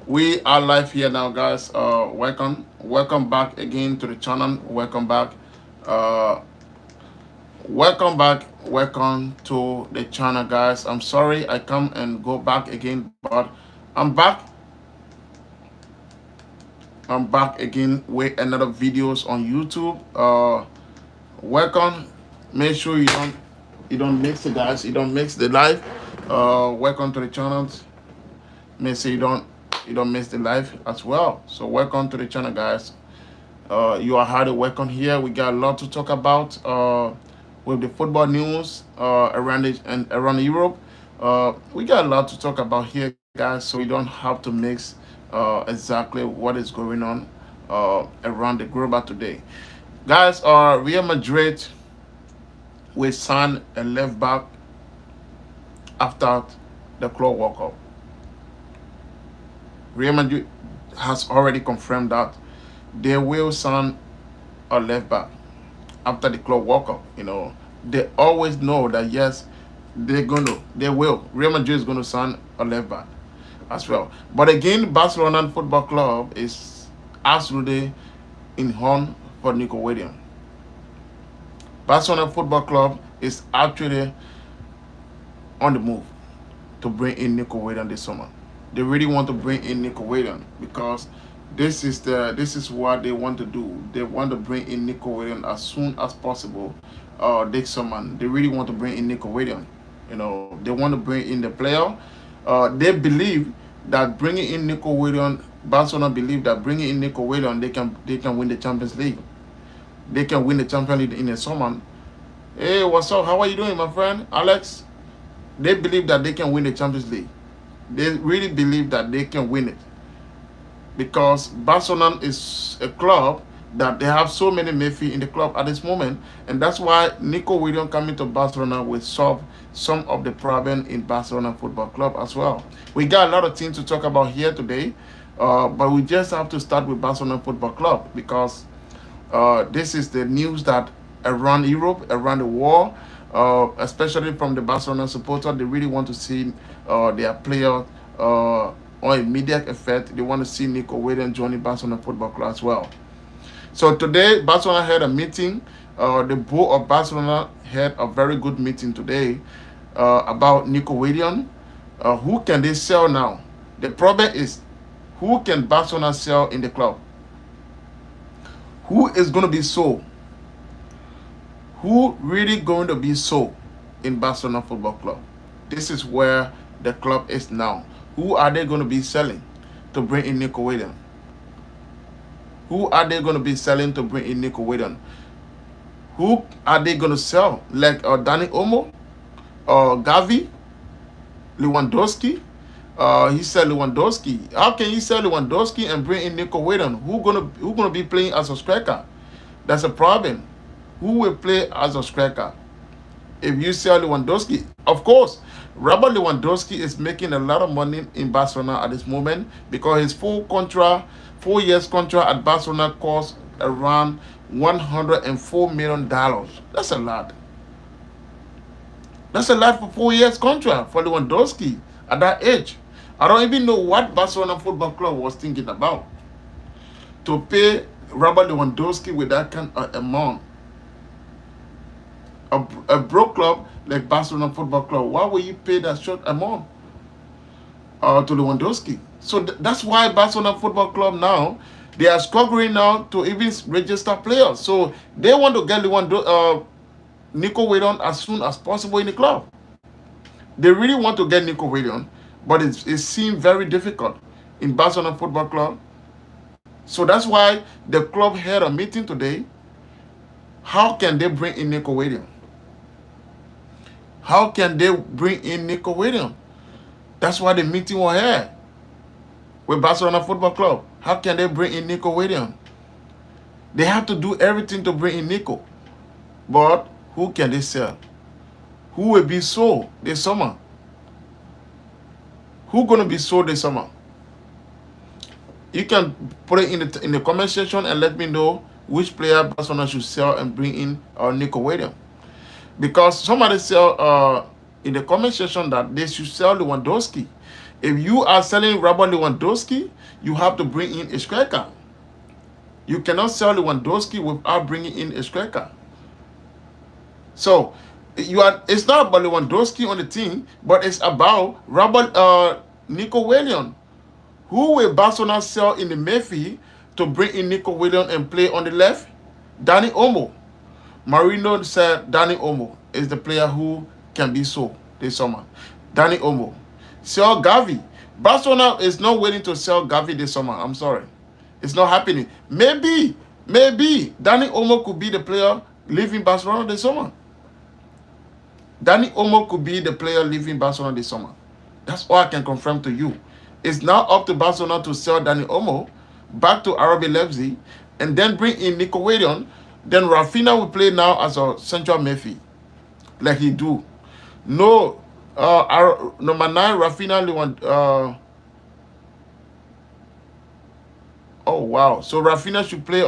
We are live here now, guys. Welcome back again to the channel. Uh, welcome to the channel, guys. I'm sorry I come and go back again, but I'm back. I'm back again with another videos on YouTube. Welcome. Make sure you don't mix it, guys. You don't mix the live. Welcome to the channel. Make sure you don't miss the live as well. So welcome to the channel, guys. You are highly welcome here. We got a lot to talk about with the football news around Europe. We got a lot to talk about here, guys. So you don't have to mix exactly what is going on around the global today, guys. Real Madrid will sign a left back after the club World Cup. Real Madrid has already confirmed that they will sign a left back after the club World Cup. They always know that yes, they will. Real Madrid is going to sign a left back as well. But again, Barcelona Football Club is absolutely in horn for Nico Willam. Barcelona Football Club is actually on the move to bring in Nico Willam this summer. They really want to bring in Nico Willam because this is what they want to do. They want to bring in Nico Willam as soon as possible. This summer, they really want to bring in Nico Willam. They want to bring in the player. They believe that bringing in Nico Willam, Barcelona believe that bringing in Nico Willam, they can win the Champions League. They can win the Champions League in the summer. Hey, what's up? How are you doing, my friend, Alex? They believe that they can win the Champions League. They really believe that they can win it because Barcelona is a club that they have so many Messi in the club at this moment, and that's why Nico Willam coming to Barcelona will solve some of the problem in Barcelona Football Club as well. We got a lot of things to talk about here today, but we just have to start with Barcelona Football Club because this is the news that around Europe, around the world, especially from the Barcelona supporter, they really want to see their player on immediate effect. They want to see Nico Willam joining Barcelona Football Club as well. So today, Barcelona had a meeting. The board of Barcelona had a very good meeting today about Nico Willam. Who can they sell now? The problem is, who can Barcelona sell in the club? Who is going to be sold? Who really going to be sold in Barcelona Football Club? This is where the club is now. Who are they going to be selling to bring in Nico Willam? Who are they going to be selling to bring in Nico Willam? Who are they going to sell? Like Dani Olmo, Gavi, Lewandowski? He said Lewandowski. How can you sell Lewandowski and bring in Nico Willam? Who gonna be playing as a striker? That's a problem. Who will play as a striker? If you sell Lewandowski, of course, Robert Lewandowski is making a lot of money in Barcelona at this moment because his 4 years contract at Barcelona costs around $104 million. That's a lot. That's a lot for 4 years contract for Lewandowski at that age. I don't even know what Barcelona Football Club was thinking about to pay Robert Lewandowski with that kind of amount. A broke club like Barcelona Football Club, why will you pay that short amount to Lewandowski? So that's why Barcelona Football Club now, they are struggling now to even register players. So they want to get Nico Willam as soon as possible in the club. They really want to get Nico Willam, but it seems very difficult in Barcelona Football Club. So that's why the club had a meeting today. How can they bring in Nico Willam? How can they bring in Nico Willam? That's why the meeting was here with Barcelona Football Club. How can they bring in Nico Willam? They have to do everything to bring in Nico. But who can they sell? Who will be sold this summer? Who gonna be sold this summer? You can put it in the comment section and let me know which player Barcelona should sell and bring in Nico Willam. Because somebody sell in the comment section that they should sell Lewandowski. If you are selling Robert Lewandowski, you have to bring in a striker. You cannot sell Lewandowski without bringing in a striker. So it's not about Lewandowski on the team, but it's about Nico Willam. Who will Barcelona sell in the midfield to bring in Nico Willam and play on the left? Dani Olmo. Marino said Dani Olmo is the player who can be sold this summer. Dani Olmo. Sell Gavi. Barcelona is not willing to sell Gavi this summer. I'm sorry. It's not happening. Maybe Dani Olmo could be the player leaving Barcelona this summer. Dani Olmo could be the player leaving Barcelona this summer. That's all I can confirm to you. It's now up to Barcelona to sell Dani Olmo back to RB Leipzig and then bring in Nico Willam. Then Rafinha will play now as a central midfield, like he do. No, number 9 Rafinha. Oh wow! So Rafinha should play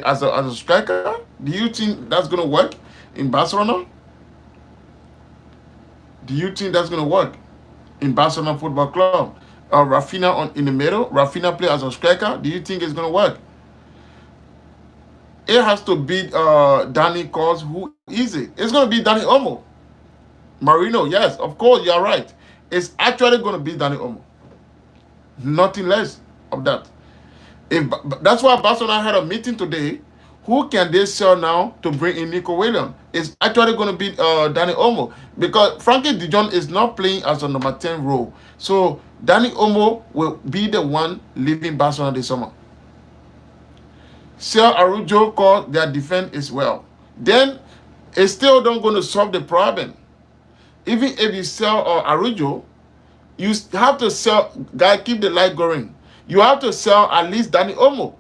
as a striker. Do you think that's gonna work in Barcelona? Do you think that's gonna work in Barcelona Football Club? Rafinha in the middle. Rafinha play as a striker. Do you think it's gonna work? It has to be Dani Cos. Who is it? It's gonna be Dani Olmo. Marino, yes, of course, you're right. It's actually gonna be Dani Olmo. Nothing less of that. That's why Barcelona had a meeting today. Who can they sell now to bring in Nico Willam? It's actually going to be Dani Olmo, because Frankie de Jong is not playing as a number 10 role. So Dani Olmo will be the one leaving Barcelona this summer. Sell Araujo, cause their defense is well. Then it's still not going to solve the problem. Even if you sell Araujo, you have to sell, guy, keep the light going. You have to sell at least Dani Olmo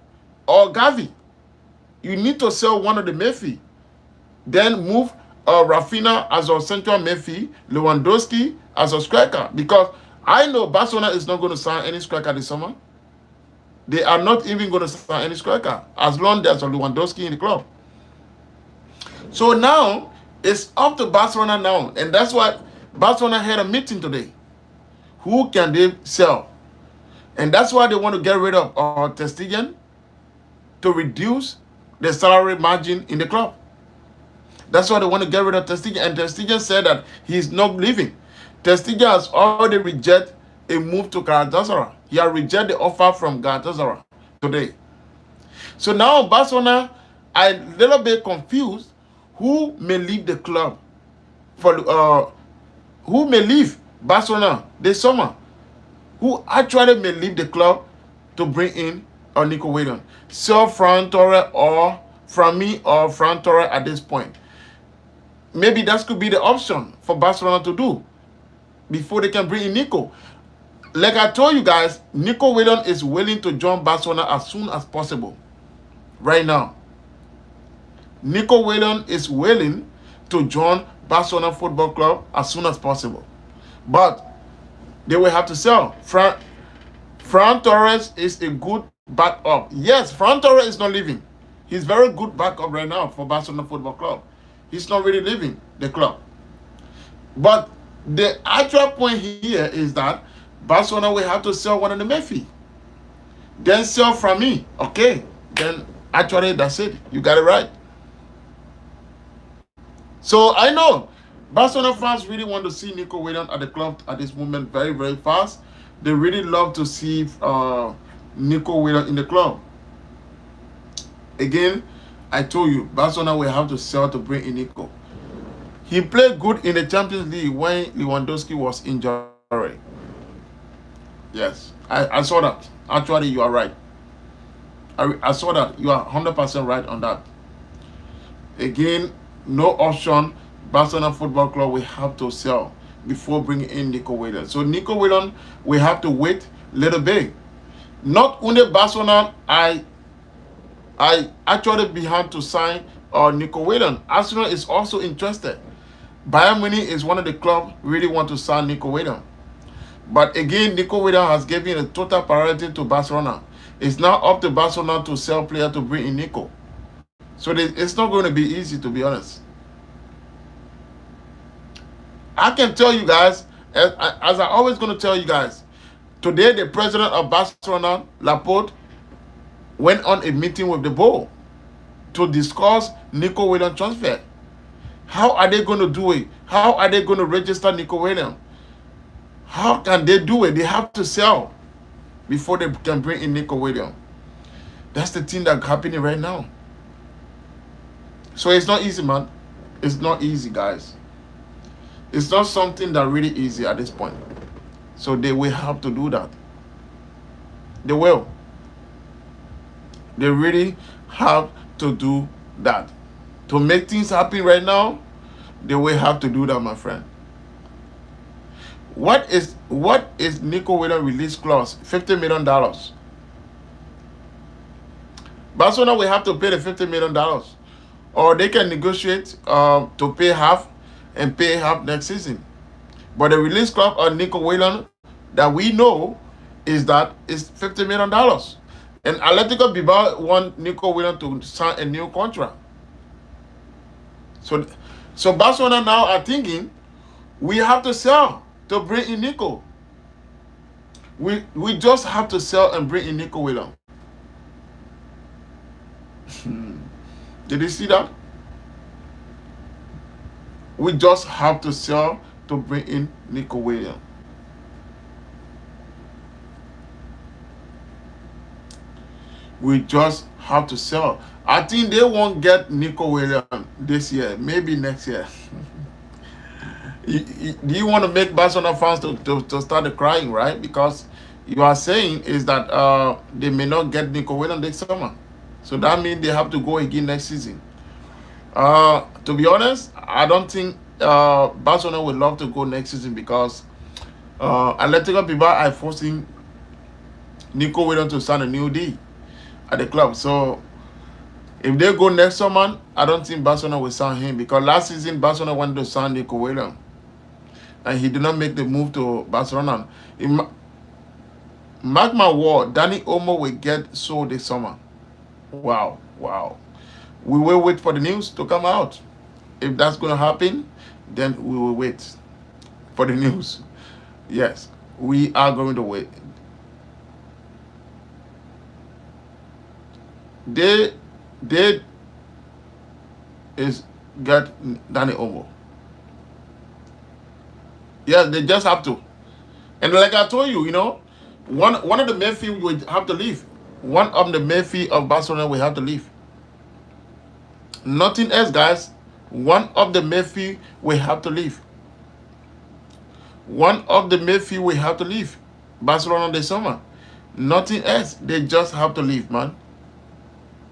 or Gavi. You need to sell one of the midfield. Then move Rafinha as a central midfield, Lewandowski as a striker. Because I know Barcelona is not going to sign any striker this summer. They are not even going to sign any striker as long as there's a Lewandowski in the club. So now it's up to Barcelona now. And that's why Barcelona had a meeting today. Who can they sell? And that's why they want to get rid of Ter Stegen to reduce the salary margin in the club. That's why they want to get rid of Ter Stegen. And Ter Stegen said that he's not leaving. Ter Stegen has already rejected a move to Galatasaray. He has rejected the offer from Galatasaray today. So now Barcelona are a little bit confused. Who may leave the club who may leave Barcelona this summer? Who actually may leave the club to bring in Nico Willam? Sell Ferran Torres or Ferran Torres at this point. Maybe that could be the option for Barcelona to do before they can bring in Nico. Like I told you guys, Nico Willam is willing to join Barcelona as soon as possible. Right now. Nico Willam is willing to join Barcelona Football Club as soon as possible. But they will have to sell. Ferran Torres is a good backup. Yes, Ferran Torres is not leaving. He's very good backup right now for Barcelona Football Club. He's not really leaving the club. But the actual point here is that Barcelona will have to sell one of the midfield. Then sell from me. Okay. Then actually that's it. You got it right. So I know Barcelona fans really want to see Nico Willam at the club at this moment very, very fast. They really love to see Nico Willam in the club. Again, I told you, Barcelona will have to sell to bring in Nico. He played good in the Champions League when Lewandowski was injured. Yes, I saw that. Actually, you are right. I saw that. You are 100% right on that. Again, no option. Barcelona Football Club will have to sell before bringing in Nico Willam. So Nico Willam will have to wait a little bit. Not only Barcelona, I actually behind to sign Nico Willam. Arsenal is also interested. Bayern Munich is one of the clubs really want to sign Nico Willam. But again, Nico Willam has given a total priority to Barcelona. It's now up to Barcelona to sell players to bring in Nico. So it's not going to be easy, to be honest. I can tell you guys, As I always going to tell you guys, today the president of Barcelona, Laporte, went on a meeting with the board to discuss Nico Willam transfer. How are they going to do it? How are they going to register Nico Willam? How can they do it? They have to sell before they can bring in Nico Willam. That's the thing that's happening right now. So it's not easy, man. It's not easy, guys. It's not something that really easy at this point. So they will have to do that. They will. They really have to do that. To make things happen right now, they will have to do that, my friend. What is Nico Willam release clause? $50 million. Barcelona will have to pay the $50 million. Or they can negotiate to pay half and pay half next season. But the release clause on Nico Willam that we know is that it's $50 million. And Atletico Bilbao want Nico Willam to sign a new contract. So Barcelona now are thinking we have to sell to bring in Nico. We just have to sell and bring in Nico Willam. Did you see that? We just have to sell to bring in Nico Willam. We just have to sell. I think they won't get Nico Willam this year, maybe next year. Do you want to make Barcelona fans to start crying, right? Because you are saying is that they may not get Nico Willam this summer. So that means they have to go again next season. To be honest, I don't think Barcelona would love to go next season because Atletico Bilbao are forcing Nico Willam to sign a new deal at the club. So if they go next summer, I don't think Barcelona will sign him because last season Barcelona wanted to sign Nico Willam and he did not make the move to Barcelona. Mark my word, Dani Olmo will get sold this summer. Wow. We will wait for the news to come out. If that's going to happen, then we will wait for the news. Yes, we are going to wait. They is get Dani Olmo. Yes, they just have to. And like I told you, one of the midfield will have to leave. One of the midfield of Barcelona will have to leave. Nothing else, guys. One of the midfield will have to leave. One of the midfield will have to leave. Barcelona this summer. Nothing else. They just have to leave, man.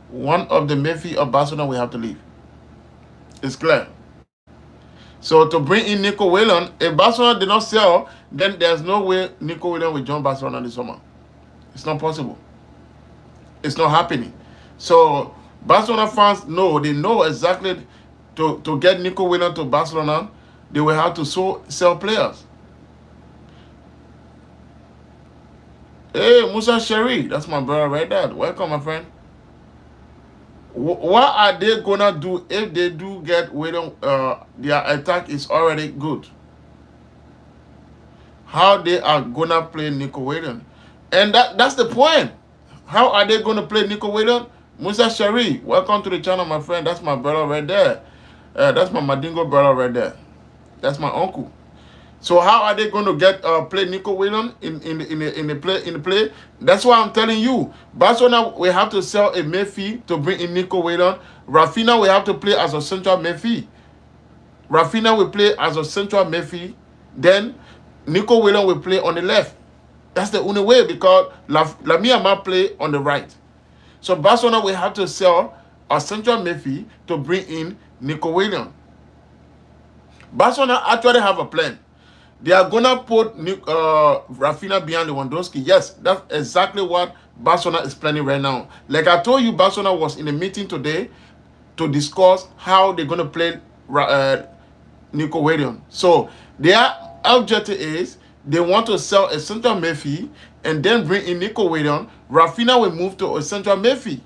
One of the midfield of Barcelona will have to leave. It's clear. So to bring in Nico Willam, if Barcelona did not sell, then there's no way Nico Willam will join Barcelona this summer. It's not possible. It's not happening. So Barcelona fans know, they know exactly to get Nico Willam to Barcelona, they will have to sell players. Hey, Musa Sherry, that's my brother right there. Welcome, my friend. What are they gonna do if they do get Willam? Their attack is already good. How they are gonna play Nico Willam? And that's the point. How are they gonna play Nico Willam? Musa Sherry, welcome to the channel, my friend. That's my brother right there. That's my Madingo brother right there. That's my uncle. So how are they going to get play Nico Willam in the play? That's why I'm telling you, Barcelona will have to sell a midfield to bring in Nico Willam. Rafinha will have to play as a central midfield. Rafinha will play as a central midfield. Then Nico Willam will play on the left. That's the only way because Lamine Yamal play on the right. So Barcelona will have to sell a central midfield to bring in Nico Willam. Barcelona actually have a plan. They are going to put Rafinha behind Lewandowski. Yes, that's exactly what Barcelona is planning right now. Like I told you, Barcelona was in a meeting today to discuss how they're going to play Nico Willam. So their objective is they want to sell a central midfield and then bring in Nico Willam. Rafinha will move to a central midfield.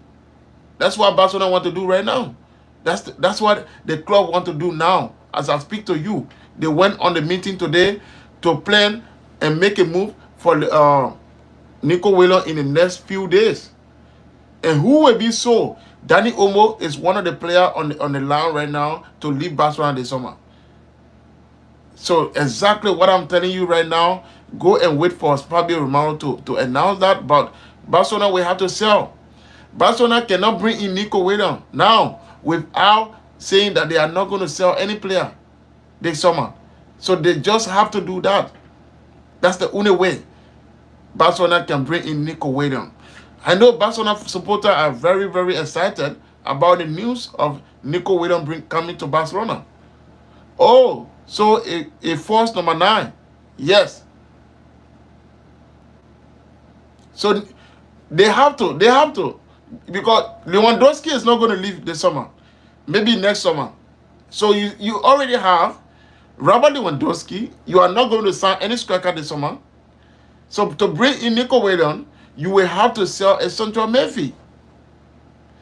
That's what Barcelona want to do right now. That's what the club want to do now. As I speak to you, they went on the meeting today to plan and make a move for Nico Willam in the next few days. And who will be so? Danny Olmo is one of the players on the line right now to leave Barcelona this summer. So exactly what I'm telling you right now, go and wait for Fabio Romano to announce that. But Barcelona will have to sell. Barcelona cannot bring in Nico Willam now without saying that they are not going to sell any player this summer. So they just have to do that. That's the only way Barcelona can bring in Nico Willam. I know Barcelona supporters are very, very excited about the news of Nico Willam coming to Barcelona. Oh, so a force number 9. Yes. So they have to. Because Lewandowski is not going to leave this summer. Maybe next summer. So you already have Robert Lewandowski. You are not going to sign any striker this summer. So to bring in Nico Willam, you will have to sell a central midfield.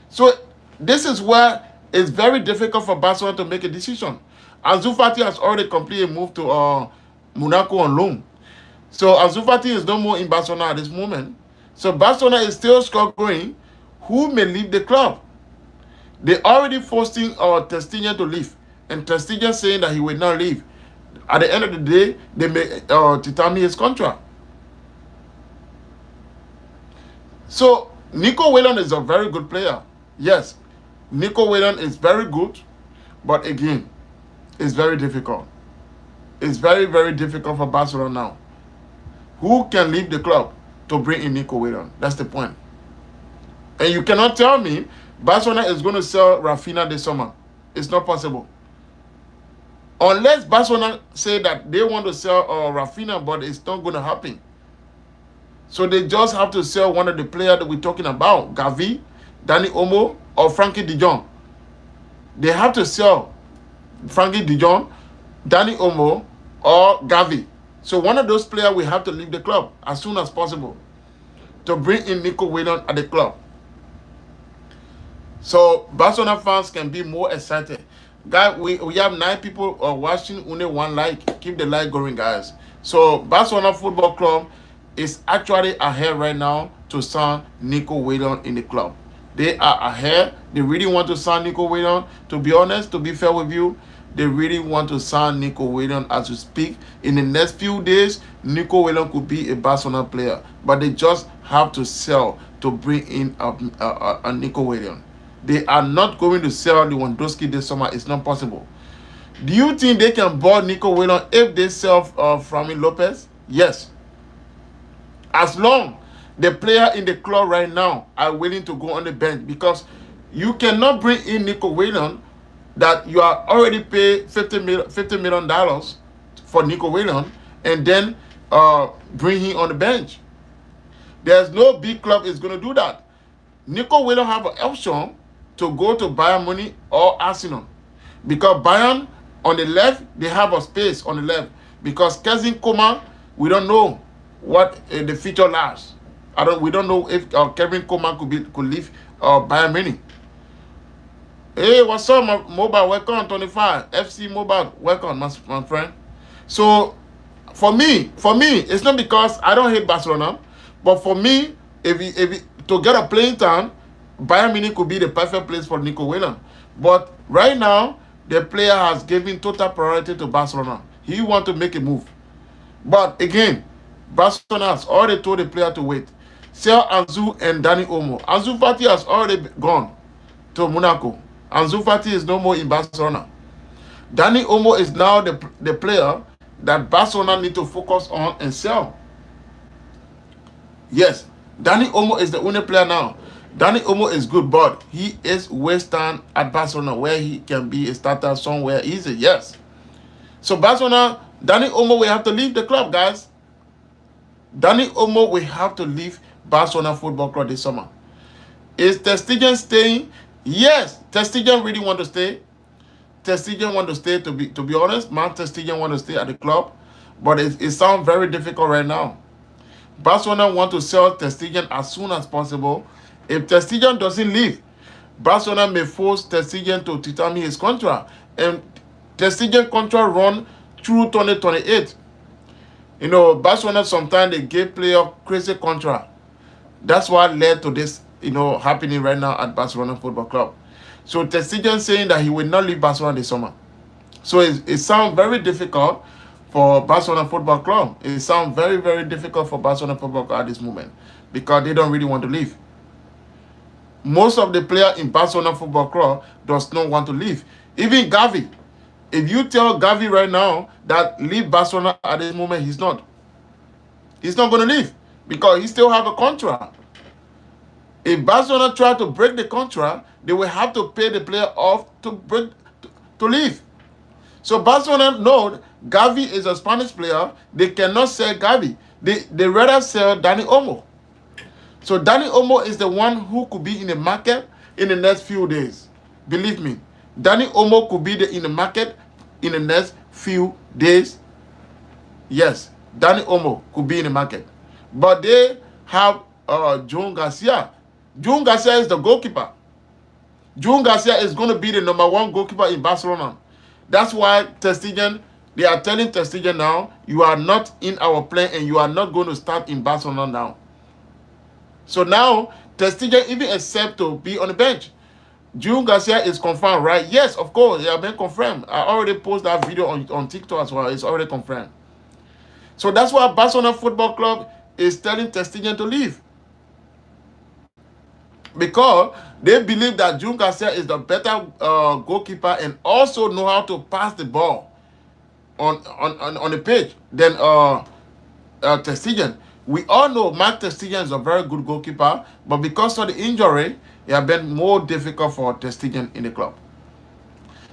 So this is where it's very difficult for Barcelona to make a decision. Ansu Fati has already completely moved to Monaco on loan. So Ansu Fati is no more in Barcelona at this moment. So Barcelona is still struggling. Who may leave the club? They already forcing Ter Stegen to leave. And Ter Stegen saying that he will not leave. At the end of the day, they may determine his contract. So Nico Willam is a very good player. Yes, Nico Willam is very good. But again, it's very difficult. It's very, very difficult for Barcelona now. Who can leave the club to bring in Nico Willam? That's the point. And you cannot tell me Barcelona is going to sell Rafinha this summer. It's not possible. Unless Barcelona say that they want to sell Rafinha, but it's not going to happen. So they just have to sell one of the players that we're talking about, Gavi, Danny Olmo, or Frankie de Jong. They have to sell Frankie de Jong, Danny Olmo, or Gavi. So one of those players will have to leave the club as soon as possible to bring in Nico Willam at the club. So Barcelona fans can be more excited. Guys, we have 9 people watching, only 1 like. Keep the like going, guys. So Barcelona Football Club is actually ahead right now to sign Nico Willam in the club. They are ahead. They really want to sign Nico Willam. To be honest, to be fair with you, they really want to sign Nico Willam as we speak. In the next few days, Nico Willam could be a Barcelona player. But they just have to sell to bring in a Nico Willam. They are not going to sell Lewandowski this summer. It's not possible. Do you think they can buy Nico Willam if they sell Fermin Lopez? Yes. As long the player in the club right now are willing to go on the bench, because you cannot bring in Nico Willam that you are already paid $50 million for Nico Willam and then bring him on the bench. There's no big club is going to do that. Nico Willam have an option to go to Bayern Munich or Arsenal, because Bayern on the left, they have a space on the left, because Kevin Coman, we don't know what the future lasts. We don't know if Kevin Coman could leave Bayern Munich. Hey, what's up, my mobile? Welcome, 25 FC Mobile. Welcome, my friend. So for me, it's not because I don't hate Barcelona, but for me, if to get a playing time, Bayern Munich could be the perfect place for Nico Willam. But right now, the player has given total priority to Barcelona. He wants to make a move. But again, Barcelona has already told the player to wait. Sell Ansu and Danny Olmo. Ansu Fati has already gone to Monaco. Ansu Fati is no more in Barcelona. Danny Olmo is now the player that Barcelona need to focus on and sell. Yes, Danny Olmo is the only player now. Danny Olmo is good, but he is wasting at Barcelona where he can be a starter somewhere easy. Yes. So Barcelona, Danny Olmo will have to leave the club, guys. Danny Olmo will have to leave Barcelona Football Club this summer. Is Ter Stegen staying? Yes, Ter Stegen really want to stay. Ter Stegen want to stay, to be honest. Man, Ter Stegen want to stay at the club. But it sounds very difficult right now. Barcelona want to sell Ter Stegen as soon as possible. If Ter Stegen doesn't leave, Barcelona may force Ter Stegen to determine his contract. And Ter Stegen contract run through 2028. You know, Barcelona sometimes they give player crazy contract. That's what led to this, happening right now at Barcelona Football Club. So Ter Stegen saying that he will not leave Barcelona this summer. So it sounds very difficult for Barcelona Football Club. It sounds very, very difficult for Barcelona Football Club at this moment because they don't really want to leave. Most of the players in Barcelona Football Club does not want to leave. Even Gavi. If you tell Gavi right now that leave Barcelona at this moment, he's not. He's not going to leave because he still have a contract. If Barcelona try to break the contract, they will have to pay the player off to leave. So Barcelona know Gavi is a Spanish player. They cannot sell Gavi. They rather sell Dani Olmo. So Dani Olmo is the one who could be in the market in the next few days. Believe me, Dani Olmo could be in the market in the next few days. Yes, Dani Olmo could be in the market. But they have Jun Garcia. Jun Garcia is the goalkeeper. Jun Garcia is going to be the #1 goalkeeper in Barcelona. That's why Ter Stegen, they are telling Ter Stegen now, you are not in our plan and you are not going to start in Barcelona now. So now, Ter Stegen even accept to be on the bench. Jun Garcia is confirmed, right? Yes, of course, they have been confirmed. I already posted that video on TikTok as well. It's already confirmed. So that's why Barcelona Football Club is telling Ter Stegen to leave. Because they believe that Jun Garcia is the better goalkeeper and also know how to pass the ball on the pitch than Ter Stegen. We all know Mark Ter Stegen is a very good goalkeeper, but because of the injury, it has been more difficult for Ter Stegen in the club.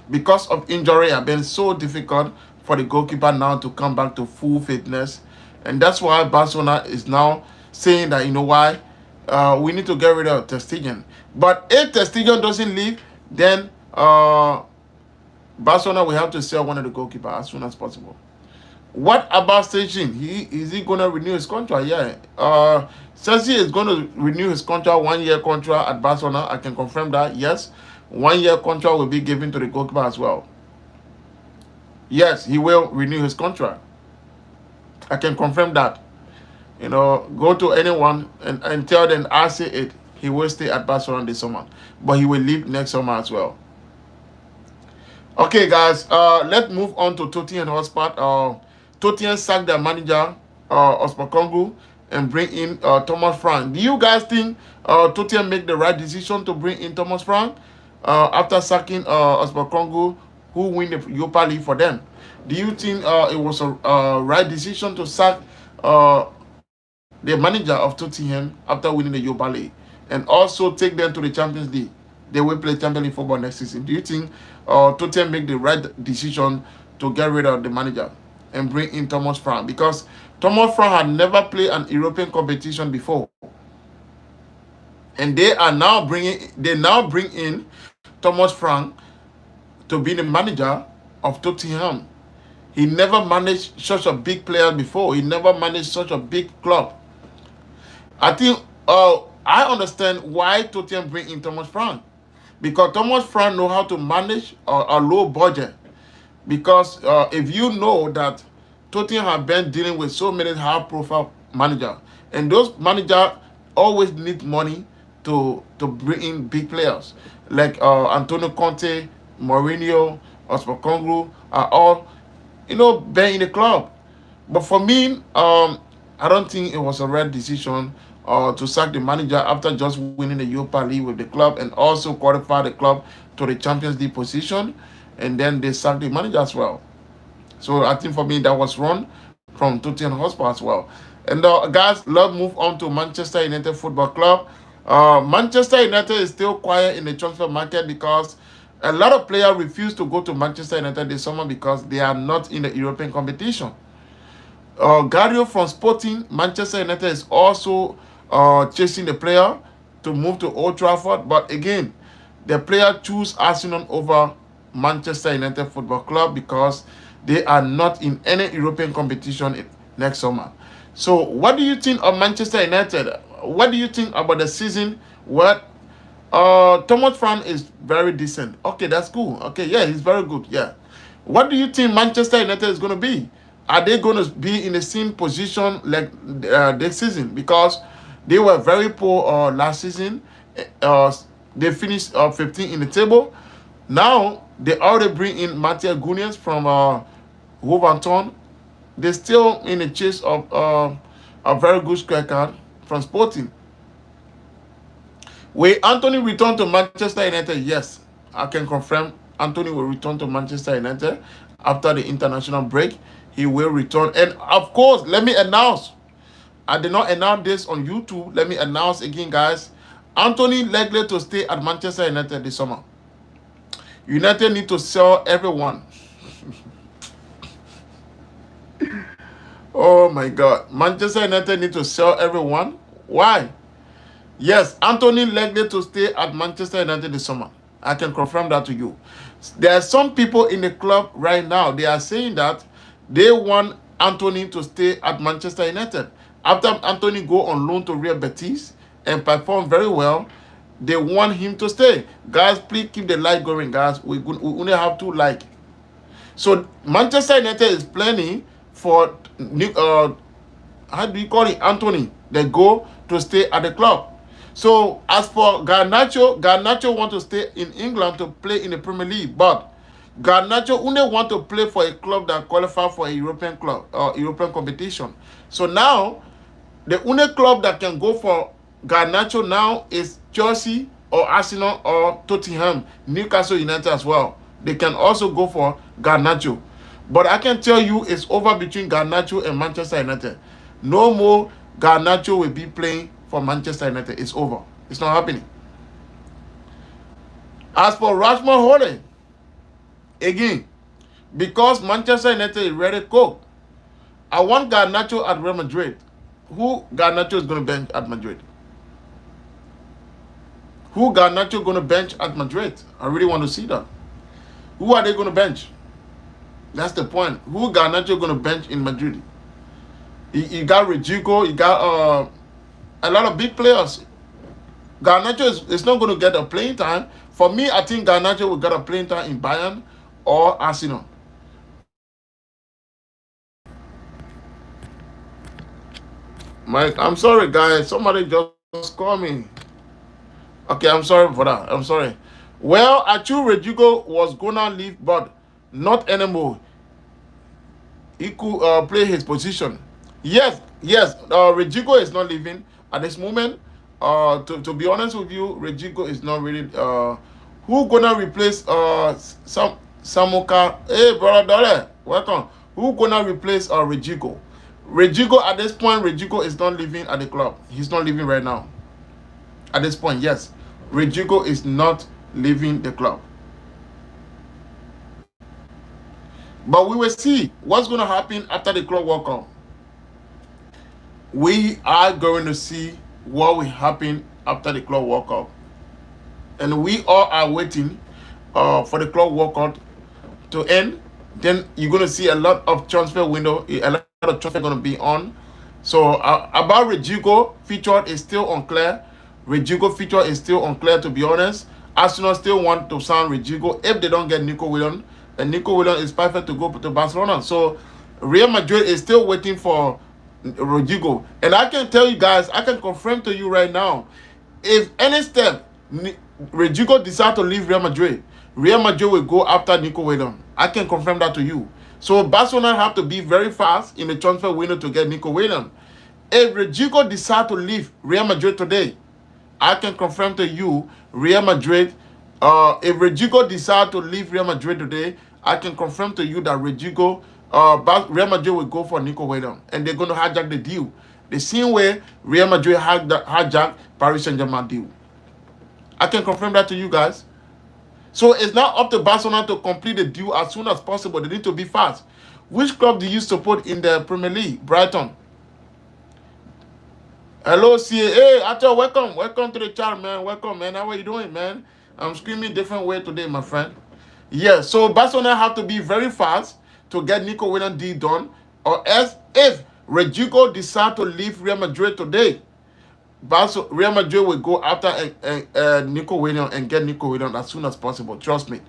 Because of injury, it has been so difficult for the goalkeeper now to come back to full fitness. And that's why Barcelona is now saying that, you know why, we need to get rid of Ter Stegen. But if Ter Stegen doesn't leave, then Barcelona will have to sell one of the goalkeepers as soon as possible. What about Sejin? Is he going to renew his contract? Yeah. Sejin is going to renew his contract, 1-year contract at Barcelona. I can confirm that. Yes. 1-year contract will be given to the goalkeeper as well. Yes, he will renew his contract. I can confirm that. Go to anyone and tell them I say it. He will stay at Barcelona this summer. But he will leave next summer as well. Okay, guys. Let's move on to Tottenham Hotspur. Tottenham sacked their manager, Oscar Kongu, and bring in Thomas Frank. Do you guys think Tottenham make the right decision to bring in Thomas Frank after sacking Oscar Kongu, who win the Europa League for them? Do you think it was a right decision to sack the manager of Tottenham after winning the Europa League and also take them to the Champions League? They will play Champions League football next season. Do you think Tottenham make the right decision to get rid of the manager and bring in Thomas Frank? Because Thomas Frank had never played an European competition before, and they now bring in Thomas Frank to be the manager of Tottenham. He never managed such a big player before. He never managed such a big club. I think I understand why Tottenham bring in Thomas Frank, because Thomas Frank know how to manage a low budget. Because if you know that Tottenham have been dealing with so many high-profile managers, and those managers always need money to bring in big players like Antonio Conte, Mourinho, Oscar Kongu are all been in the club. But for me, I don't think it was a right decision to sack the manager after just winning the Europa League with the club and also qualify the club to the Champions League position, and then they sacked the manager as well. So I think for me that was wrong from Tottenham Hotspur as well. And guys, let's move on to Manchester United Football Club. Manchester United is still quiet in the transfer market because a lot of players refuse to go to Manchester United this summer because they are not in the European competition. Gario from Sporting, Manchester United is also chasing the player to move to Old Trafford. But again, the player choose Arsenal over Manchester United Football Club because they are not in any European competition next summer. So what do you think of Manchester United? What do you think about the season? Thomas Frank is very decent. Okay, that's cool. Okay, yeah, he's very good. Yeah. What do you think Manchester United is going to be? Are they going to be in the same position like this season? Because they were very poor last season. Uh, they finished 15 in the table. Now they already bring in Mathieu Gunias from Wolverhampton. They're still in the chase of a very good striker from Sporting. Will Anthony return to Manchester United? Yes, I can confirm Anthony will return to Manchester United after the international break. He will return. And of course, let me announce. I did not announce this on YouTube. Let me announce again, guys. Anthony likely to stay at Manchester United this summer. United need to sell everyone. Oh my God. Manchester United need to sell everyone. Why? Yes, Anthony likely to stay at Manchester United this summer. I can confirm that to you. There are some people in the club right now. They are saying that they want Anthony to stay at Manchester United. After Anthony go on loan to Real Betis and perform very well, they want him to stay. Guys, please keep the light going, guys. We only have 2 likes. So Manchester United is planning for how do you call it, Anthony, they go to stay at the club. So as for Garnacho want to stay in England to play in the Premier League, but Garnacho only want to play for a club that qualify for a European club or European competition. So now the only club that can go for Garnacho now is Chelsea or Arsenal or Tottenham, Newcastle United as well. They can also go for Garnacho. But I can tell you it's over between Garnacho and Manchester United. No more Garnacho will be playing for Manchester United. It's over. It's not happening. As for Rashmore Holding, again, because Manchester United is ready to go, I want Garnacho at Real Madrid. Who Garnacho is going to bench at Madrid? Who Garnacho going to bench at Madrid? I really want to see that. Who are they going to bench? That's the point. Who Garnacho going to bench in Madrid? You got Rodrigo, you got a lot of big players. Garnacho is not going to get a playing time. For me, I think Garnacho will get a playing time in Bayern or Arsenal. Mike, I'm sorry, guys. Somebody just called me. Okay, I'm sorry for that. I'm sorry. Well, Achu Rodrigo was going to leave, but not anymore. He could play his position. Yes. Rodrigo is not leaving at this moment. To be honest with you, Rodrigo is not really. Who gonna replace Samuka? Hey, brother Dole, welcome. Who gonna replace Rodrigo? Rodrigo at this point, Rodrigo is not leaving at the club. He's not leaving right now. At this point, yes, Rodrigo is not leaving the club. But we will see what's going to happen after the club World Cup. We are going to see what will happen after the club World Cup. And we all are waiting for the club World Cup to end. Then you're going to see a lot of transfer window, a lot of transfer going to be on. So about Rodrigo feature is still unclear. Rodrigo feature is still unclear, to be honest. Arsenal still want to sign Rodrigo if they don't get Nico Willam. And Nico Willam is perfect to go to Barcelona. So Real Madrid is still waiting for Rodrigo. And I can tell you guys, I can confirm to you right now, if any step Rodrigo decides to leave Real Madrid will go after Nico Willam. I can confirm that to you. So Barcelona have to be very fast in the transfer window to get Nico Willam. If Rodrigo decides to leave Real Madrid today, I can confirm to you, Real Madrid, if Rodrigo decides to leave Real Madrid today, I can confirm to you that Rodrigo, Real Madrid will go for Nico Willam, and they're going to hijack the deal. The same way Real Madrid hijacked Paris Saint-Germain deal. I can confirm that to you guys. So it's now up to Barcelona to complete the deal as soon as possible. They need to be fast. Which club do you support in the Premier League? Brighton. Hello, CA. Hey, Acho, welcome. Welcome to the chat, man. Welcome, man. How are you doing, man? I'm screaming different way today, my friend. Yeah, so Barcelona have to be very fast to get Nico Willam deal done. Or else, if Rodrigo decide to leave Real Madrid today, Real Madrid will go after Nico Willam and get Nico Willam as soon as possible. Trust me.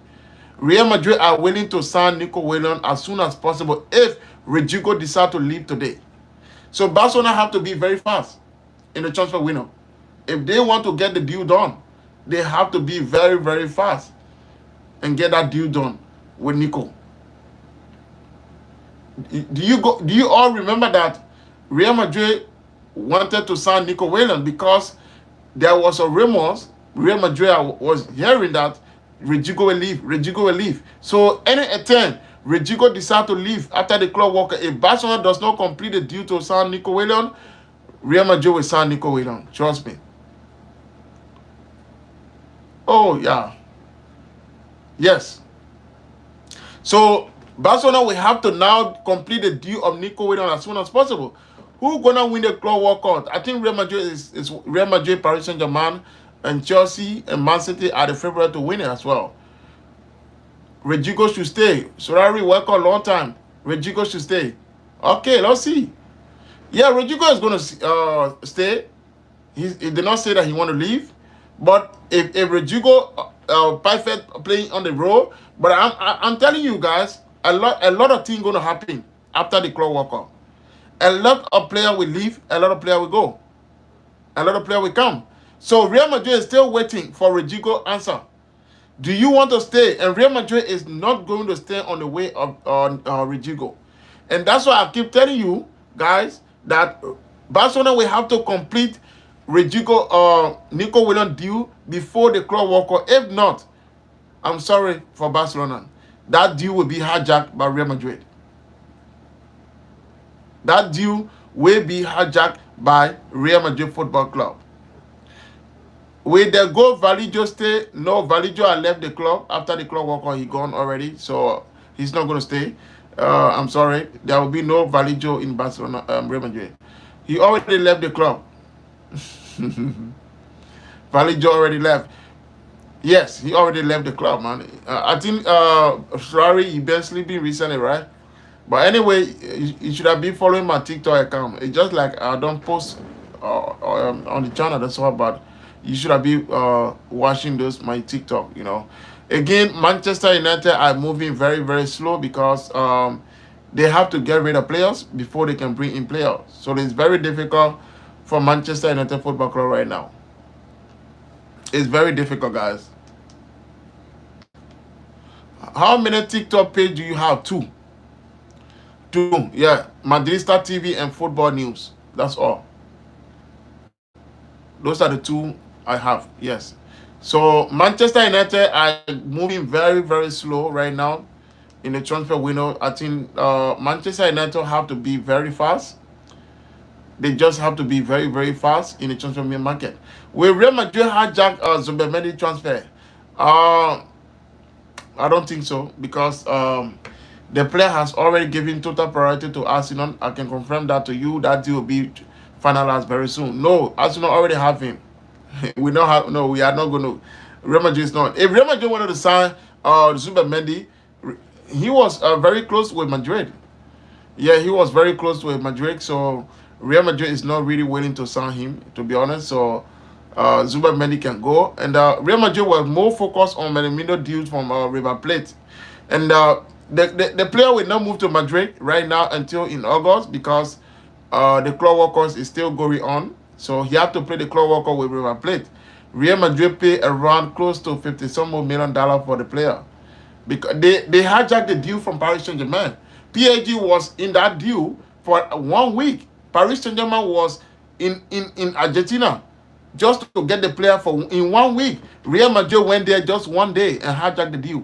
Real Madrid are willing to sign Nico Willam as soon as possible if Rodrigo decide to leave today. So Barcelona have to be very fast in the transfer window. If they want to get the deal done, they have to be very, very fast and get that deal done with Nico. Do you all remember that Real Madrid wanted to sign Nico Willam because there was a rumors Real Madrid was hearing that Rodrigo will leave. Rodrigo will leave. So any attempt Rodrigo decide to leave after the club walker, if Barcelona does not complete the deal to sign Nico Willam, Real Madrid will sign Nico Willam. Trust me. Oh yeah. Yes. So Barcelona will have to now complete the deal of Nico Willam as soon as possible. Who gonna win the club walkout? I think Real Madrid is Real Madrid, Paris Saint-Germain, and Chelsea and Man City are the favorite to win it as well. Rodrigo should stay. Solari work a long time. Rodrigo should stay. Okay, let's see. Yeah, Rodrigo is gonna stay. He did not say that he want to leave, but if Rodrigo perfect playing on the road, but I'm telling you guys, a lot of things gonna happen after the club walkout. A lot of players will leave, a lot of players will go, a lot of players will come. So Real Madrid is still waiting for Rodrigo answer. Do you want to stay? And Real Madrid is not going to stay on the way of Rodrigo. And that's why I keep telling you guys that Barcelona will have to complete Rodrigo Nico Willam deal before the club walkout. If not, I'm sorry for Barcelona. That deal will be hijacked by Real Madrid. That deal will be hijacked by Real Madrid Football Club. Will the go Validio stay? No, Validio had left the club after the club walkout. He gone already, so he's not going to stay. I'm sorry. There will be no Validio in Barcelona, Real Madrid. He already left the club. Validio already left. Yes, he already left the club, man. I think Ferrari he been sleeping recently, right? But anyway, you should have been following my TikTok account. It's just like I don't post on the channel. That's all. But you should have been watching those my TikTok. You know, again, Manchester United are moving very very slow because they have to get rid of players before they can bring in players. So it's very difficult for Manchester United Football Club right now. It's very difficult, guys. How many TikTok page do you have? Two. Two, yeah. Madridista TV and football news. That's all. Those are the two I have. Yes. So Manchester United are moving very, very slow right now in the transfer window. I think Manchester United have to be very fast. They just have to be very, very fast in the transfer market. Will Real Madrid hijack Zubemendi transfer? I don't think so because the player has already given total priority to Arsenal. I can confirm that to you. That deal will be finalized very soon. No, Arsenal already have him. We don't have. No, we are not going to. Real Madrid is not. If Real Madrid wanted to sign Zubemendi, he was very close with Madrid. Yeah, he was very close with Madrid. So Real Madrid is not really willing to sign him, to be honest. So Zubemendi can go. And Real Madrid was more focused on Minamino deals from River Plate. And the player will not move to Madrid right now until in August because the club workers is still going on. So he had to play the club worker with River Plate. Real Madrid pay around close to $50 million for the player because they hijacked the deal from Paris Saint-Germain. PSG was in that deal for 1 week. Paris Saint-Germain was in Argentina just to get the player for in 1 week. Real Madrid went there just 1 day and hijacked the deal.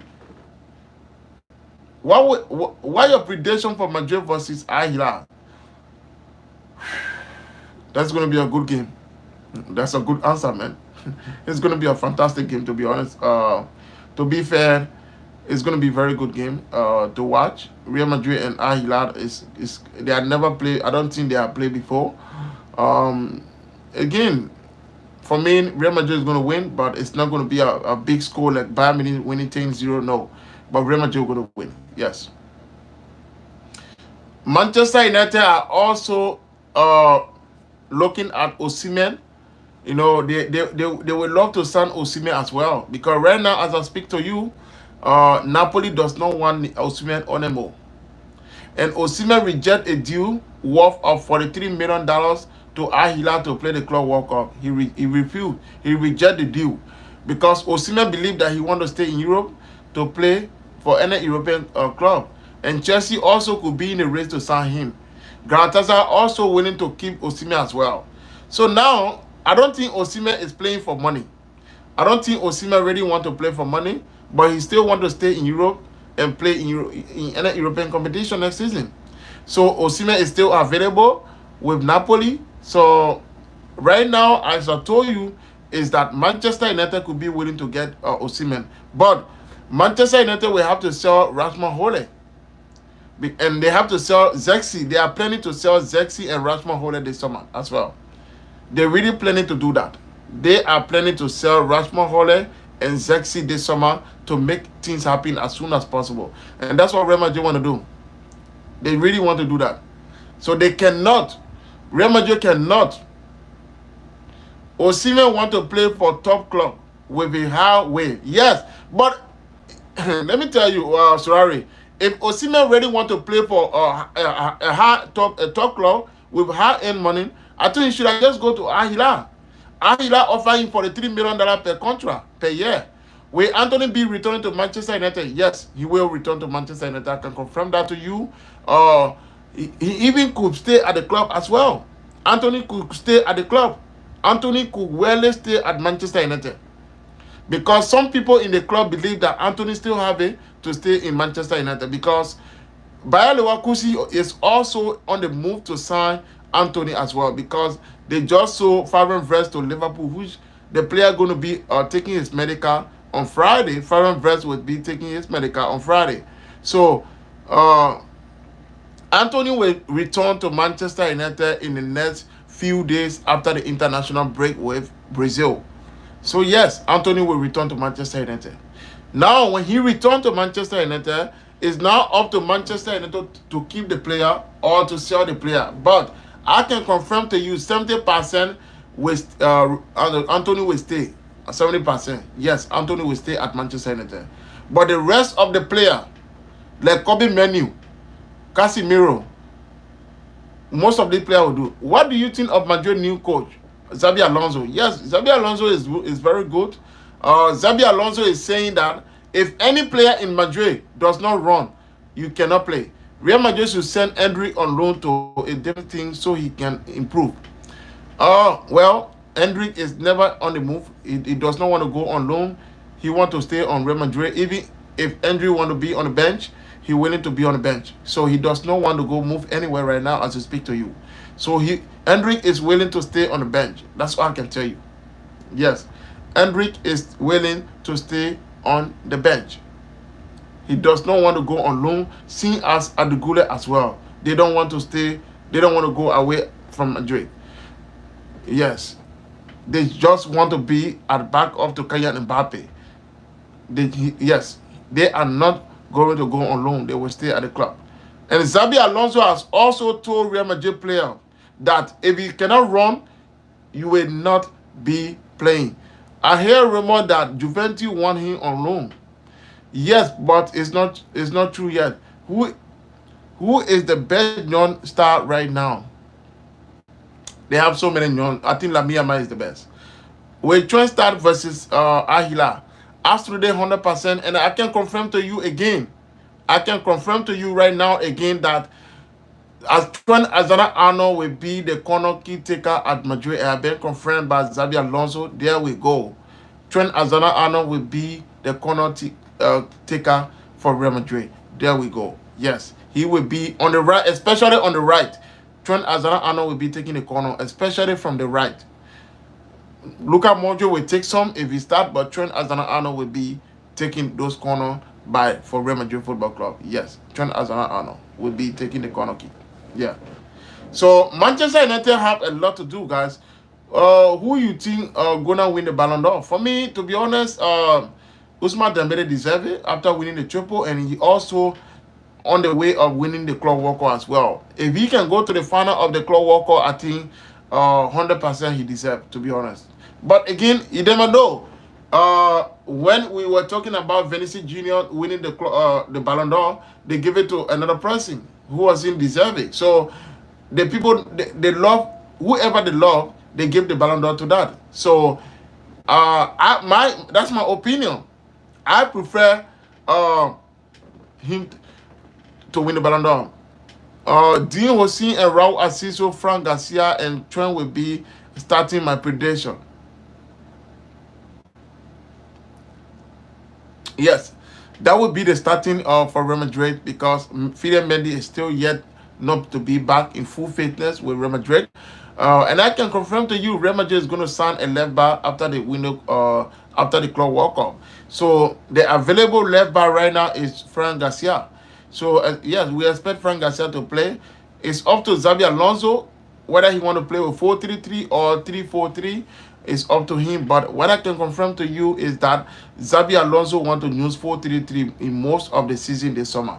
Why your prediction for Madrid versus Al Hilal? That's going to be a good game. That's a good answer, man. It's going to be a fantastic game, to be honest. To be fair, it's going to be a very good game to watch. Real Madrid and Al Hilal is they have never played. I don't think they have played before. Again, for me, Real Madrid is going to win, but it's not going to be a big score like Bayern Munich winning 10-0. No, but Real Madrid is going to win. Yes. Manchester United are also looking at Osimhen. You know, they would love to sign Osimhen as well because right now, as I speak to you, Napoli does not want Osimhen anymore. and Osimhen reject a deal worth of $43 million to Al Hilal to play the Club World Cup. He refused. He rejected the deal because Osimhen believed that he wanted to stay in Europe to play for any European club. And Chelsea also could be in the race to sign him. Galatasaray also willing to keep Osimhen as well. So now, I don't think Osimhen is playing for money. I don't think Osimhen really want to play for money, but he still want to stay in Europe and play in any European competition next season. So Osimhen is still available with Napoli. So right now, as I told you, is that Manchester United could be willing to get Osimhen. But Manchester United will have to sell Rasmus Højlund. And they have to sell Zexi. They are planning to sell Zexi and Rasmus Højlund this summer as well. They're really planning to do that. They are planning to sell Rasmus Højlund and Zexi this summer to make things happen as soon as possible. And that's what Real Madrid want to do. They really want to do that. So they cannot, Real Madrid cannot. Osimhen want to play for top club with a high wage. Yes, but let me tell you, Sorari, if Osimhen really want to play for a top club with high-end money, I think he should have just go to Al Hilal. Al Hilal offer him $43 million per contract per year. Will Anthony be returning to Manchester United? Yes, he will return to Manchester United. I can confirm that to you. He even could stay at the club as well. Anthony could stay at the club. Anthony could well stay at Manchester United. Because some people in the club believe that Anthony still have it to stay in Manchester United. Because Bayer Leverkusen is also on the move to sign Anthony as well. Because they just sold Fabian Vest to Liverpool, which the player going to be taking his medical on Friday. Fabian Vest will be taking his medical on Friday. So, Anthony will return to Manchester United in the next few days after the international break with Brazil. So yes, Anthony will return to Manchester United. Now, when he returns to Manchester United, it's now up to Manchester United to keep the player or to sell the player. But I can confirm to you, 70% with Anthony will stay. 70%. Yes, Anthony will stay at Manchester United. But the rest of the player, like Kobe Menu, Casemiro, most of the players will do. What do you think of Madrid new coach, Xabi Alonso? Yes, Xabi Alonso is very good. Xabi Alonso is saying that if any player in Madrid does not run, you cannot play. Real Madrid should send Endrick on loan to a different team so he can improve. Well, Endrick is never on the move. He does not want to go on loan. He wants to stay on Real Madrid. Even if Endrick want to be on the bench, he's willing to be on the bench. So he does not want to go move anywhere right now as I speak to you. So Endrick is willing to stay on the bench. That's what I can tell you. Yes, Endrick is willing to stay on the bench. He does not want to go on loan, seeing as Adigule as well. They don't want to stay. They don't want to go away from Madrid. Yes, they just want to be at back up to Kylian Mbappe. Yes, they are not going to go on loan. They will stay at the club. And Xabi Alonso has also told Real Madrid players that if you cannot run, you will not be playing. I hear a rumor that Juventus want him on loan. Yes, but it's not true yet. Who is the best young star right now? They have so many young. I think Lamine Yamal is the best. With Trent start versus Al Hilal, absolutely 100%, and I can confirm to you again. I can confirm to you right now again that as Trent Alexander-Arnold will be the corner key taker at Madrid, I have been confirmed by Xabi Alonso. There we go. Trent Alexander-Arnold will be the corner taker for Real Madrid. There we go. Yes, he will be on the right, especially on the right. Trent Alexander-Arnold will be taking the corner, especially from the right. Luka Modric will take some if he start, but Trent Alexander-Arnold will be taking those corner for Real Madrid Football Club. Yes, Trent Alexander-Arnold will be taking the corner kick. Yeah. So Manchester United have a lot to do, guys. Who you think gonna win the Ballon d'Or? For me, to be honest, Ousmane Dembele deserves it after winning the triple, and he also on the way of winning the Club World Cup as well. If he can go to the final of the Club World Cup, I think 100% he deserves, to be honest. But again, you never know. When we were talking about Vinicius Junior winning the Ballon d'Or, they give it to another person who wasn't deserving. So the people they love whoever they love, they give the Ballon d'Or to that. So that's my opinion. I prefer uh, him to win the Ballon d'Or. Dean Hossein and Raul Asiso, Frank Garcia, and Trent will be starting my prediction. Yes, that would be the starting for Real Madrid because Fidel Mendy is still yet not to be back in full fitness with Real Madrid. And I can confirm to you, Real Madrid is going to sign a left back after the window, after the club World Cup. So the available left back right now is Frank Garcia. So yes, we expect Frank Garcia to play. It's up to Xabi Alonso whether he want to play with 4-3-3 or 3-4-3 is up to him. But what I can confirm to you is that Xabi Alonso want to use 4-3-3 in most of the season this summer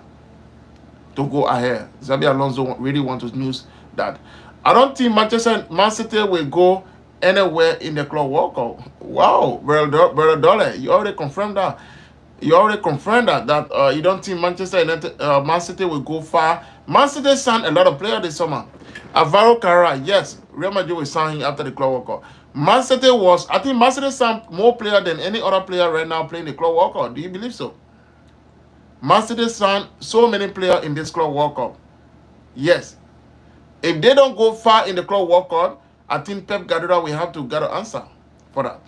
to go ahead. Xabi Alonso really want to use that. I don't think Man City will go anywhere in the club World Cup. Wow, brother Dollar, you already confirmed that. You already confirmed that you don't think Man City will go far. Man City signed a lot of players this summer. Alvaro Carrera, yes, Real Madrid will sign him after the Club World Cup. I think Man City signed more players than any other player right now playing the Club World Cup. Do you believe so? Man City signed so many players in this Club World Cup. Yes. If they don't go far in the Club World Cup, I think Pep Guardiola will have to get an answer for that.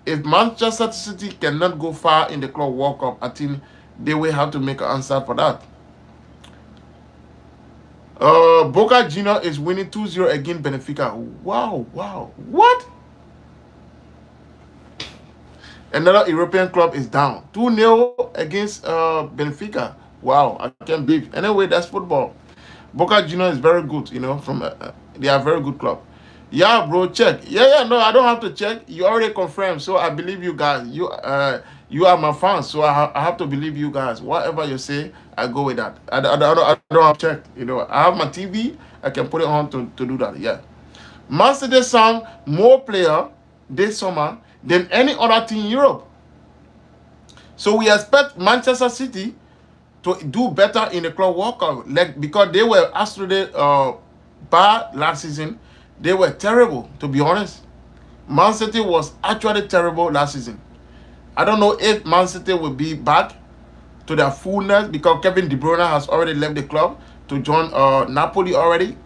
If Manchester City cannot go far in the Club World Cup, I think they will have to make an answer for that. Boca Juniors is winning 2-0 against Benfica. Wow. What? Another European club is down. 2-0 against Benfica. Wow, I can't believe. Anyway, that's football. Boca Juniors is very good, they are a very good club. Yeah, bro, check. Yeah, no, I don't have to check. You already confirmed, so I believe you guys. You are my fans, so I have to believe you guys. Whatever you say, I go with that. I don't have to check. I have my TV. I can put it on to do that. Yeah. Man City signed more player this summer than any other team in Europe. So we expect Manchester City to do better in the Club World Cup, because they were absolutely bad last season. They were terrible, to be honest. Man City was actually terrible last season. I don't know if Man City will be back to their fullness because Kevin De Bruyne has already left the club to join Napoli already.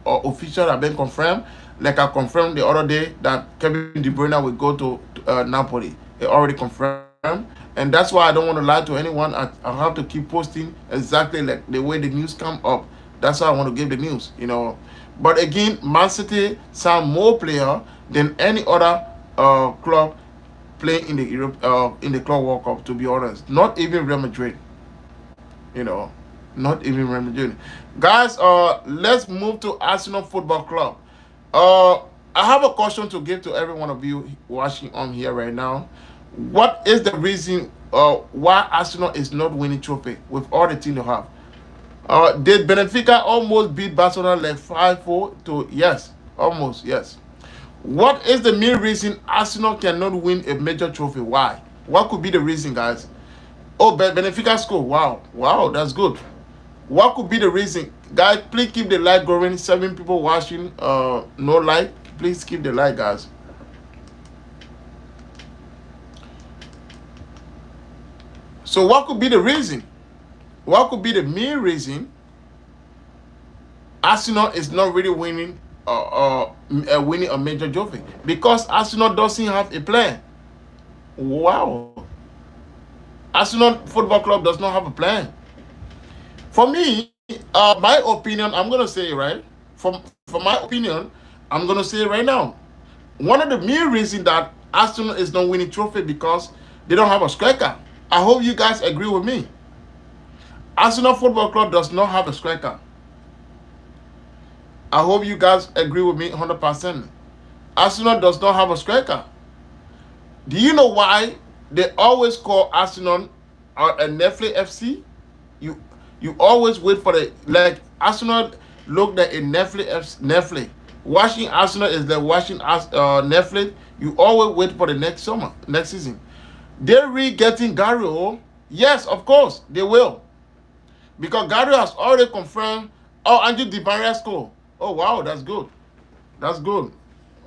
Official have been confirmed. Like I confirmed the other day that Kevin De Bruyne will go to Napoli. They already confirmed. And that's why I don't want to lie to anyone. I have to keep posting exactly like the way the news come up. That's why I want to give the news, But again, Man City signed more players than any other club playing in the Club World Cup, to be honest. Not even Real Madrid. Not even Real Madrid. Guys, let's move to Arsenal Football Club. I have a question to give to every one of you watching on here right now. What is the reason why Arsenal is not winning trophy with all the team they have? Did Benfica almost beat Barcelona like 5-4 to yes, almost, yes. What is the main reason Arsenal cannot win a major trophy? Why? What could be the reason, guys? Oh, Benfica score. Wow, that's good. What could be the reason? Guys, please keep the light going. 7 people watching, no light. Please keep the light, guys. So what could be the reason? What could be the main reason Arsenal is not really winning winning a major trophy? Because Arsenal doesn't have a plan. Wow. Arsenal Football Club does not have a plan. For me, my opinion, I'm going to say it right. For my opinion, I'm going to say it right now. One of the main reasons that Arsenal is not winning trophy because they don't have a striker. I hope you guys agree with me. Arsenal Football Club does not have a striker. I hope you guys agree with me 100%. Arsenal does not have a striker. Do you know why they always call Arsenal a Netflix FC? You always wait for Arsenal look like a Netflix. Watching Arsenal is like watching Netflix. You always wait for the next season. They're getting Gary. Yes, of course, they will. because Gary has already confirmed. Oh, Andrew Di Maria score. Oh wow, that's good. That's good.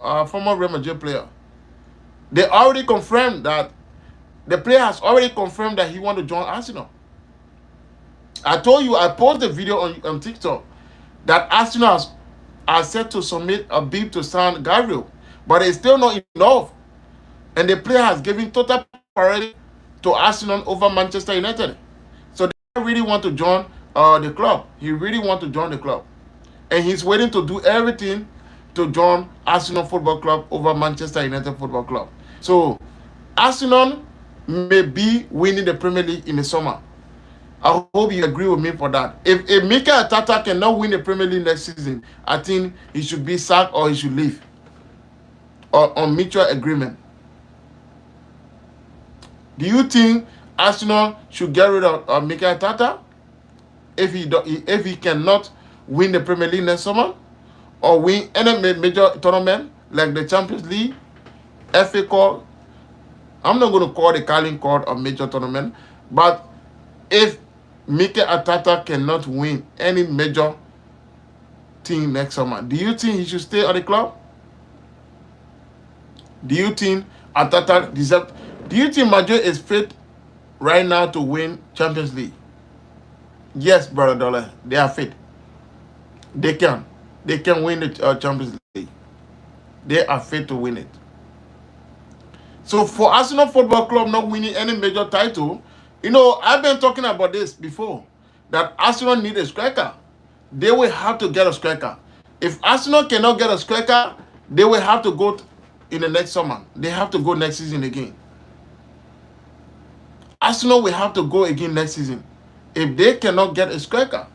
Former Real Madrid player. They already confirmed that the player has already confirmed that he want to join Arsenal. I told you I posted a video on TikTok that Arsenal are set to submit a bid to sign Gabriel, but it's still not enough. And the player has given total priority to Arsenal over Manchester United. So they really want to join the club. He really want to join the club. And he's waiting to do everything to join Arsenal Football Club over Manchester United Football Club. So Arsenal may be winning the Premier League in the summer. I hope you agree with me for that. If Mikel Arteta cannot win the Premier League next season, I think he should be sacked or he should leave. Or on mutual agreement. Do you think Arsenal should get rid of Mikel Arteta if he cannot win the Premier League next summer or win any major tournament like the Champions League, FA Cup? I'm not going to call the Carling Cup a major tournament, but if Mikel Arteta cannot win any major team next summer, do you think he should stay at the club? Do you think Arteta deserves? Do you think Madrid is fit right now to win Champions League? Yes, brother Dollar, they are fit. They can. They can win the Champions League. They are fit to win it. So for Arsenal Football Club not winning any major title, I've been talking about this before, that Arsenal need a striker. They will have to get a striker. If Arsenal cannot get a striker, they will have to go in the next summer. They have to go next season again. Arsenal will have to go again next season. If they cannot get a striker,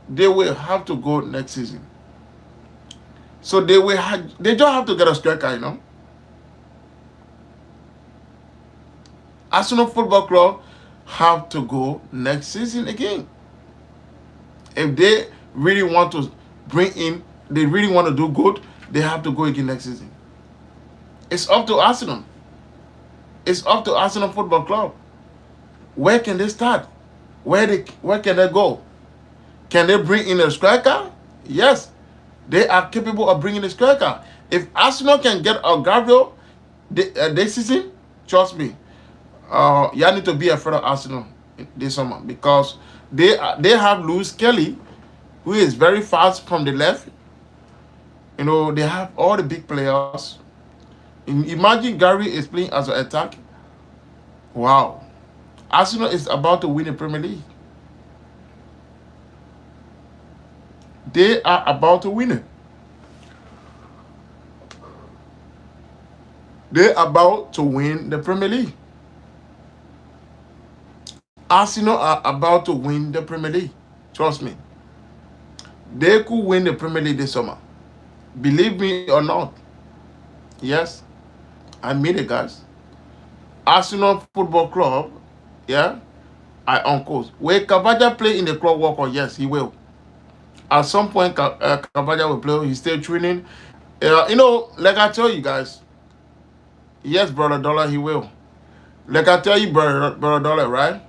they will have to go next season. So they just have to get a striker, Arsenal Football Club have to go next season again. If they really want to they really want to do good, they have to go again next season. It's up to Arsenal. It's up to Arsenal Football Club. Where can they start? Where can they go? Can they bring in a striker? Yes, they are capable of bringing a striker. If Arsenal can get a Gabriel this season, trust me, you need to be afraid of Arsenal this summer, because they have Lewis Kelly, who is very fast from the left. They have all the big players. Imagine Gary is playing as an attack. Wow. Arsenal is about to win the Premier League. They are about to win it. They're about to win the Premier League. Arsenal are about to win the Premier League. Trust me. They could win the Premier League this summer. Believe me or not. Yes, I mean it, guys. Arsenal Football Club, yeah, I uncle. Will Cavaja play in the club workout? Yes, he will. At some point, Cavaja will play. He's still training. Like I tell you guys, yes, brother Dollar, he will. Like I tell you, brother Dollar, right?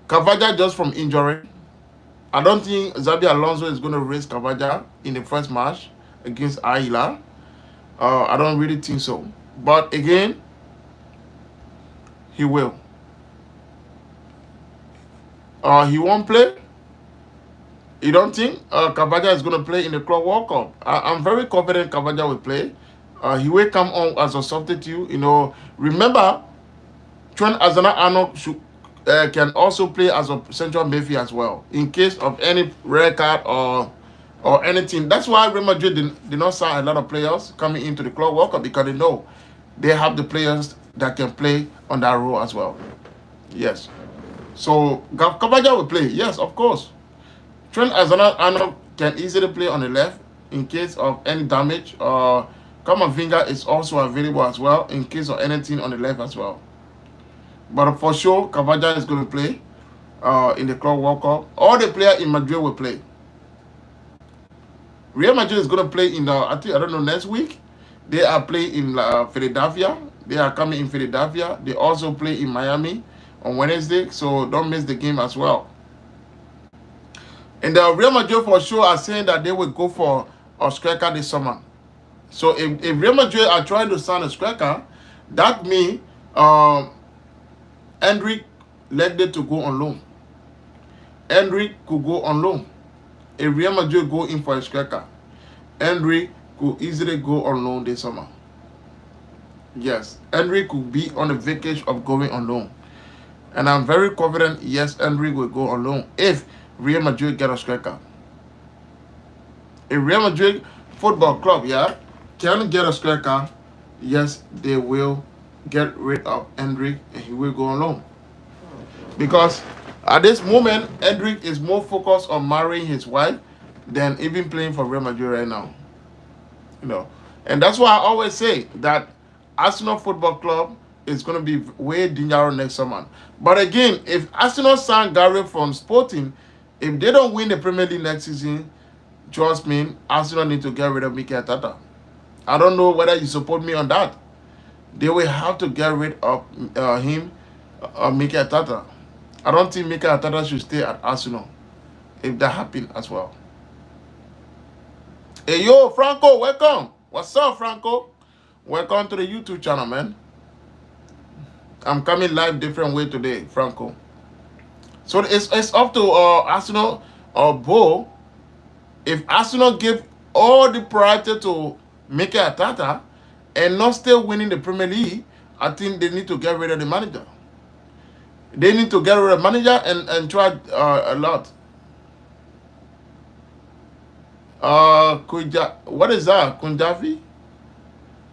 Cavaja just from injury. I don't think Xabi Alonso is going to raise Cavaja in the first match against Aila. I don't really think so. But again, he will. He won't play. You don't think Cavaja is going to play in the Club World Cup? I'm very confident Cavaja will play. He will come on as a substitute. Remember, Trent Alexander-Arnold can also play as a central midfield as well, in case of any red card or anything. That's why Real Madrid did not sign a lot of players coming into the Club World Cup, because they know they have the players that can play on that role as well. Yes. So Cavaja will play. Yes, of course. Trent Alexander-Arnold can easily play on the left in case of any damage. Kamavinga is also available as well in case of anything on the left as well. But for sure, Cavaja is going to play in the Club World Cup. All the players in Madrid will play. Real Madrid is going to play in next week. They are playing in Philadelphia. They are coming in Philadelphia. They also play in Miami on Wednesday, so don't miss the game as well. And the Real Madrid for sure are saying that they will go for a striker this summer. So if Real Madrid are trying to sign a striker, that means Hendrik likely to go on loan. Hendrik could go on loan. If Real Madrid go in for a striker, Hendrik could easily go on loan this summer. Yes, Hendrik could be on the vacation of going on loan. And I'm very confident, yes, Hendrik will go on loan if Real Madrid get a striker. If Real Madrid Football Club, yeah, can get a striker, yes, they will get rid of Hendrik and he will go on loan. Because at this moment, Hendrik is more focused on marrying his wife than even playing for Real Madrid right now. You know, and that's why I always say that Arsenal Football Club is going to be way dangerous next summer. But again, if Arsenal sign Gary from Sporting, if they don't win the Premier League next season, trust me, Arsenal need to get rid of Mikel Arteta. I don't know whether you support me on that. They will have to get rid of Mikel Arteta. I don't think Mikel Arteta should stay at Arsenal if that happens as well. Hey, yo, Franco, welcome. What's up, Franco? Welcome to the YouTube channel, man. I'm coming live different way today, Franco. So it's up to Arsenal or Bo. If Arsenal give all the priority to Mikel Arteta and not still winning the Premier League, I think they need to get rid of the manager. They need to get rid of the manager and try a lot. What is that? Kunjavi?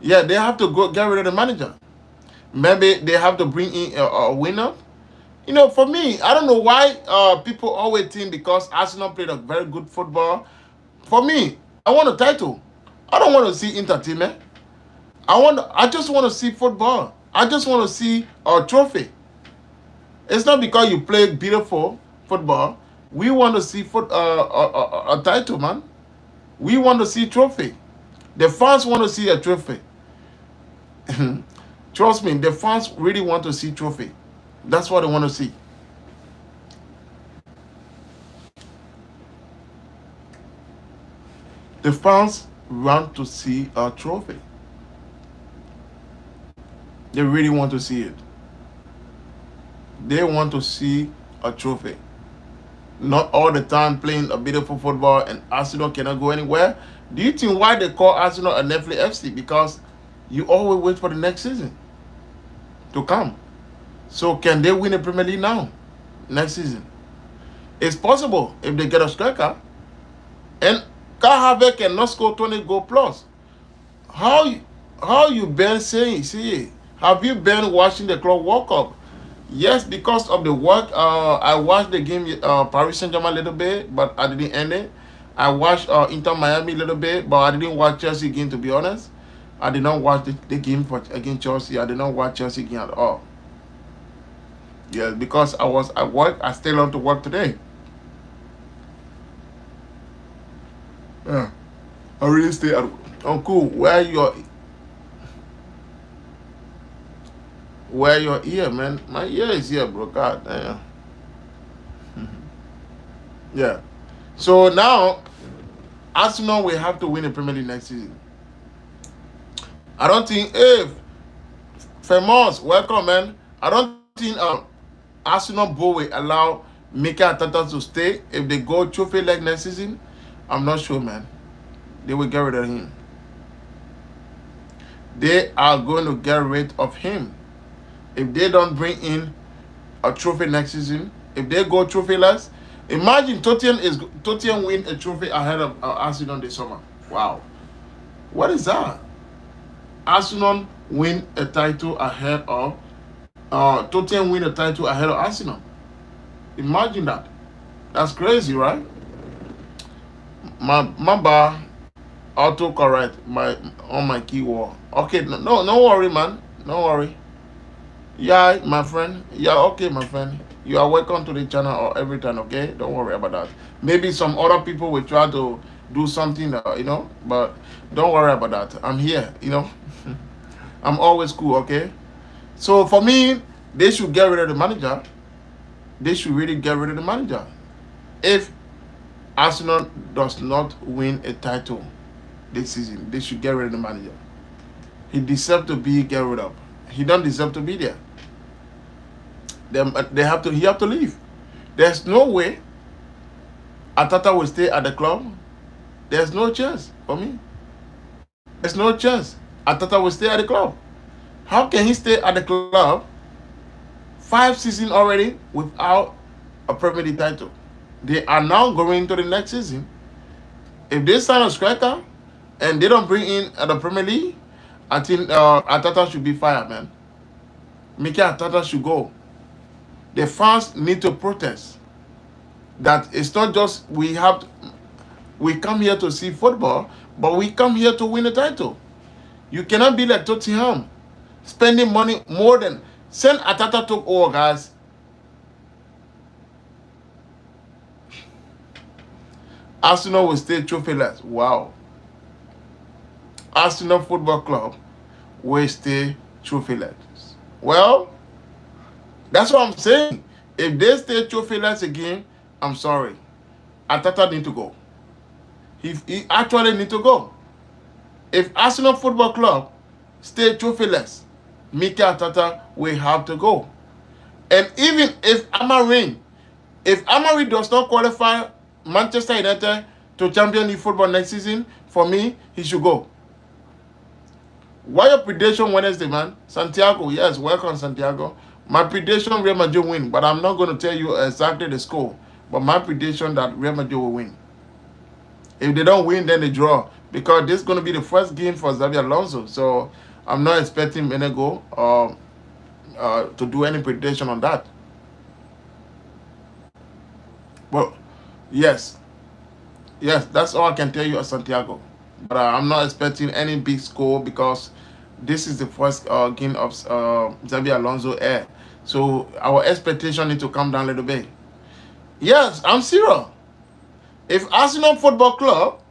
Yeah, they have to go get rid of the manager. Maybe they have to bring in a winner. You know, for me, I don't know why people always think because Arsenal played a very good football. For me, I want a title. I don't want to see entertainment. I just want to see football. I just want to see a trophy. It's not because you play beautiful football. We want to see a title, man. We want to see trophy. The fans want to see a trophy. Trust me, the fans really want to see trophy. That's what they want to see. The fans want to see a trophy. They really want to see it. They want to see a trophy. Not all the time playing a beautiful football and Arsenal cannot go anywhere. Do you think why they call Arsenal a Netflix FC? Because you always wait for the next season to come. So can they win the Premier League now, next season? It's possible if they get a striker. And Kai Havertz cannot score 20 goal plus. How you been saying? See, have you been watching the Club World Cup? Yes, because of the work. I watched the game Paris Saint-Germain a little bit, but I didn't end it. I watched Inter Miami a little bit, but I didn't watch Chelsea game, to be honest. I did not watch the game against Chelsea. I did not watch Chelsea game at all. Yeah, because I was at work. I still on to work today. Yeah, I really stay at work. Oh, cool. Where your ear, man? My ear is here, bro. God damn. Yeah. So now, Arsenal will have to win the Premier League next season. I don't think, Famous, welcome, man. I don't think Arsenal Bowl will allow Mikel Arteta to stay if they go trophy leg next season. I'm not sure, man. They will get rid of him. They are going to get rid of him. If they don't bring in a trophy next season, if they go trophyless, imagine Tottenham win a trophy ahead of Arsenal this summer. Wow. What is that? Arsenal win a title ahead of Tottenham win a title ahead of Arsenal. Imagine that. That's crazy, right? My bar auto correct on my keyword. Okay, no worry, man. No worry. Yeah, my friend. Yeah, okay, my friend. You are welcome to the channel or every time, okay? Don't worry about that. Maybe some other people will try to do something, but don't worry about that. I'm here, I'm always cool, okay? So for me, they should get rid of the manager. They should really get rid of the manager. If Arsenal does not win a title this season, they should get rid of the manager. He deserves to be get rid of. He don't deserve to be there. They have to. He have to leave. There's no way Atata will stay at the club. There's no chance for me. There's no chance Atata will stay at the club. How can he stay at the club 5 seasons already without a Premier League title? They are now going to the next season. If they sign a striker and they don't bring in the Premier League, I think Atata should be fired, man. Mikel Arteta should go. The fans need to protest. That it's not just we come here to see football, but we come here to win a title. You cannot be like Tottenham, spending money more than send Arteta took over, guys. Arsenal will stay trophyless. Wow. Arsenal Football Club will stay trophyless. Well, that's what I'm saying. If they stay trophyless again, I'm sorry. Arteta need to go. He actually need to go. If Arsenal Football Club stay trophyless, Mikel Arteta will have to go. And even if Amorim does not qualify Manchester United to Champions League football next season, for me, he should go. What your prediction Wednesday, man? Santiago, yes, welcome, Santiago. My prediction, Real Madrid win, but I'm not going to tell you exactly the score. But my prediction that Real Madrid will win. If they don't win, then they draw. Because this is going to be the first game for Xabi Alonso. So I'm not expecting Menego to do any prediction on that. But yes, that's all I can tell you, Santiago. But I'm not expecting any big score because this is the first game of Xabi Alonso air. So our expectation need to come down a little bit. Yes, I'm serious. If Arsenal Football Club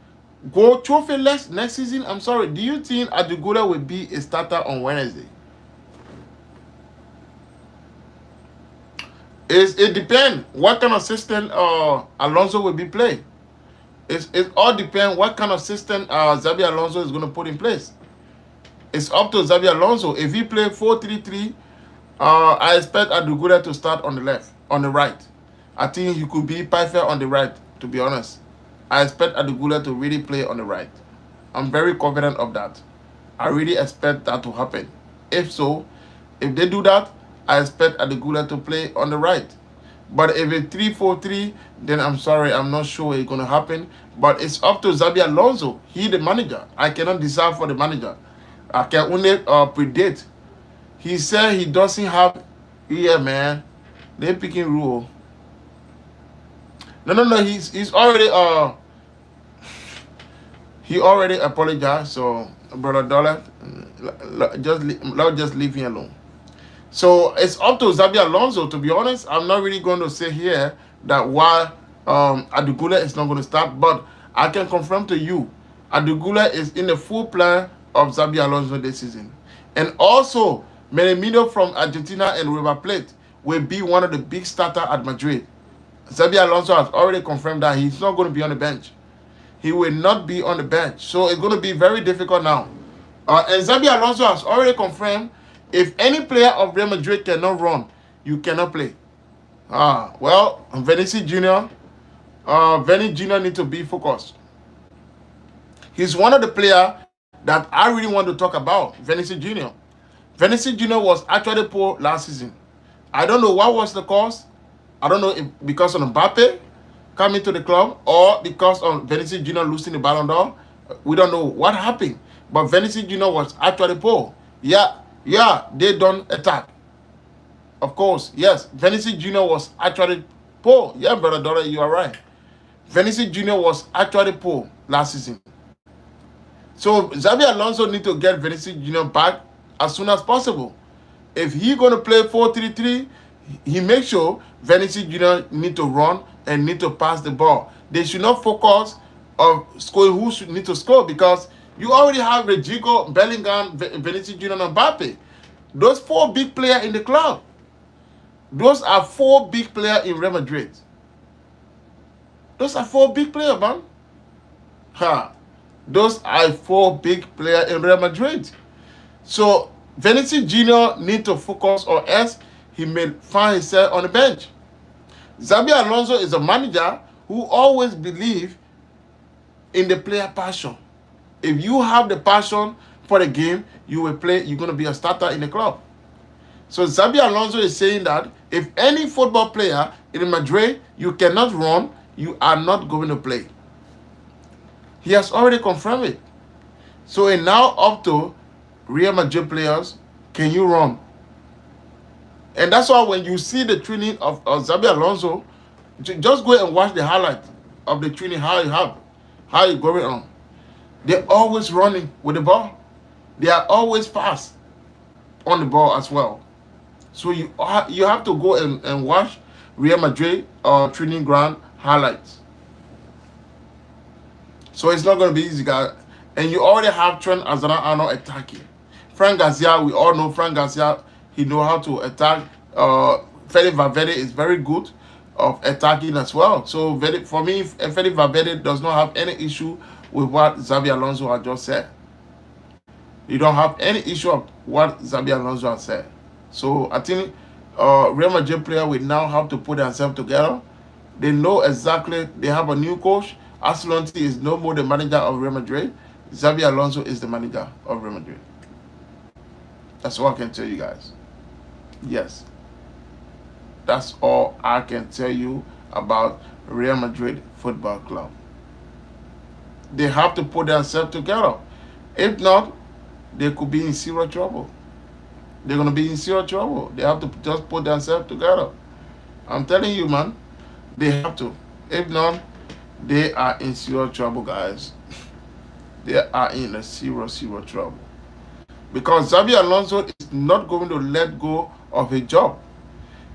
go trophyless next season, I'm sorry, do you think Adigula will be a starter on Wednesday? It depends what kind of system Alonso will be playing. It all depends what kind of system Xabi Alonso is going to put in place. It's up to Xabi Alonso. If he play 4-3-3, I expect Adigula to start on the right. I think he could be perfect on the right, to be honest. I expect Adigula to really play on the right. I'm very confident of that. I really expect that to happen. If so, if they do that, I expect Adigula to play on the right. But if it's 3-4-3, then I'm sorry, I'm not sure it's going to happen. But it's up to Xabi Alonso. He the manager. I cannot decide for the manager. I can only predict. He said he doesn't have... Yeah, man. They're picking rule. No. He's already... He already apologized. So, Brother Dollar, just leave him alone. So it's up to Xabi Alonso. To be honest, I'm not really going to say here that why Adigula is not going to start, but I can confirm to you, Adigula is in the full plan of Xabi Alonso this season. And also, Meremino from Argentina and River Plate will be one of the big starters at Madrid. Xabi Alonso has already confirmed that he's not going to be on the bench. He will not be on the bench. So it's going to be very difficult now. And Xabi Alonso has already confirmed if any player of Real Madrid cannot run, you cannot play. Well, Vinicius Jr., Vinny Jr. need to be focused. He's one of the players that I really want to talk about, Vinicius Jr. Vinicius Jr. was actually poor last season. I don't know what was the cause. I don't know if because of Mbappe coming to the club or because of Vinicius Jr. losing the Ballon d'Or. We don't know what happened. But Vinicius Jr. was actually poor. Yeah, they don't attack. Of course, yes. Vinicius Jr. was actually poor. Yeah, Brother Dollar, you are right. Vinicius Jr. was actually poor last season. So Xabi Alonso need to get Vinicius Jr. back as soon as possible. If he's going to play 4-3-3, he makes sure Vinicius Jr. need to run and need to pass the ball. They should not focus on scoring who should need to score because you already have Rodrigo, Bellingham, Vinicius Jr. and Mbappe. Those 4 big players in the club. Those are 4 big players in Real Madrid. Those are 4 big players, man. Ha. Those are 4 big players in Real Madrid. So Vinicius Jr. need to focus, or else he may find himself on the bench. Xabi Alonso is a manager who always believes in the player passion. If you have the passion for the game, you will play. You're going to be a starter in the club. So Xabi Alonso is saying that if any football player in Madrid, you cannot run, you are not going to play. He has already confirmed it. So it's now up to Real Madrid players, can you run? And that's why when you see the training of Xabi Alonso, just go and watch the highlight of the training, how it going on. They're always running with the ball. They are always fast on the ball as well. So you have to go and watch Real Madrid training ground highlights. So it's not going to be easy, guys. And you already have Trent Alexander-Arnold attacking. Frank Garcia, we all know Frank Garcia, he knows how to attack. Fede Valverde is very good of attacking as well. So for me, Fede Valverde does not have any issue with what Xabi Alonso has just said. You don't have any issue of what Xabi Alonso has said. So I think Real Madrid player will now have to put themselves together. They know exactly, they have a new coach. Ancelotti is no more the manager of Real Madrid. Xabi Alonso is the manager of Real Madrid. That's all I can tell you guys. Yes. That's all I can tell you about Real Madrid Football Club. They have to put themselves together. If not, they could be in serious trouble. They're going to be in serious trouble. They have to just put themselves together. I'm telling you, man. They have to. If not, they are in serious trouble, guys. They are in a serious trouble. Because Xabi Alonso is not going to let go of his job.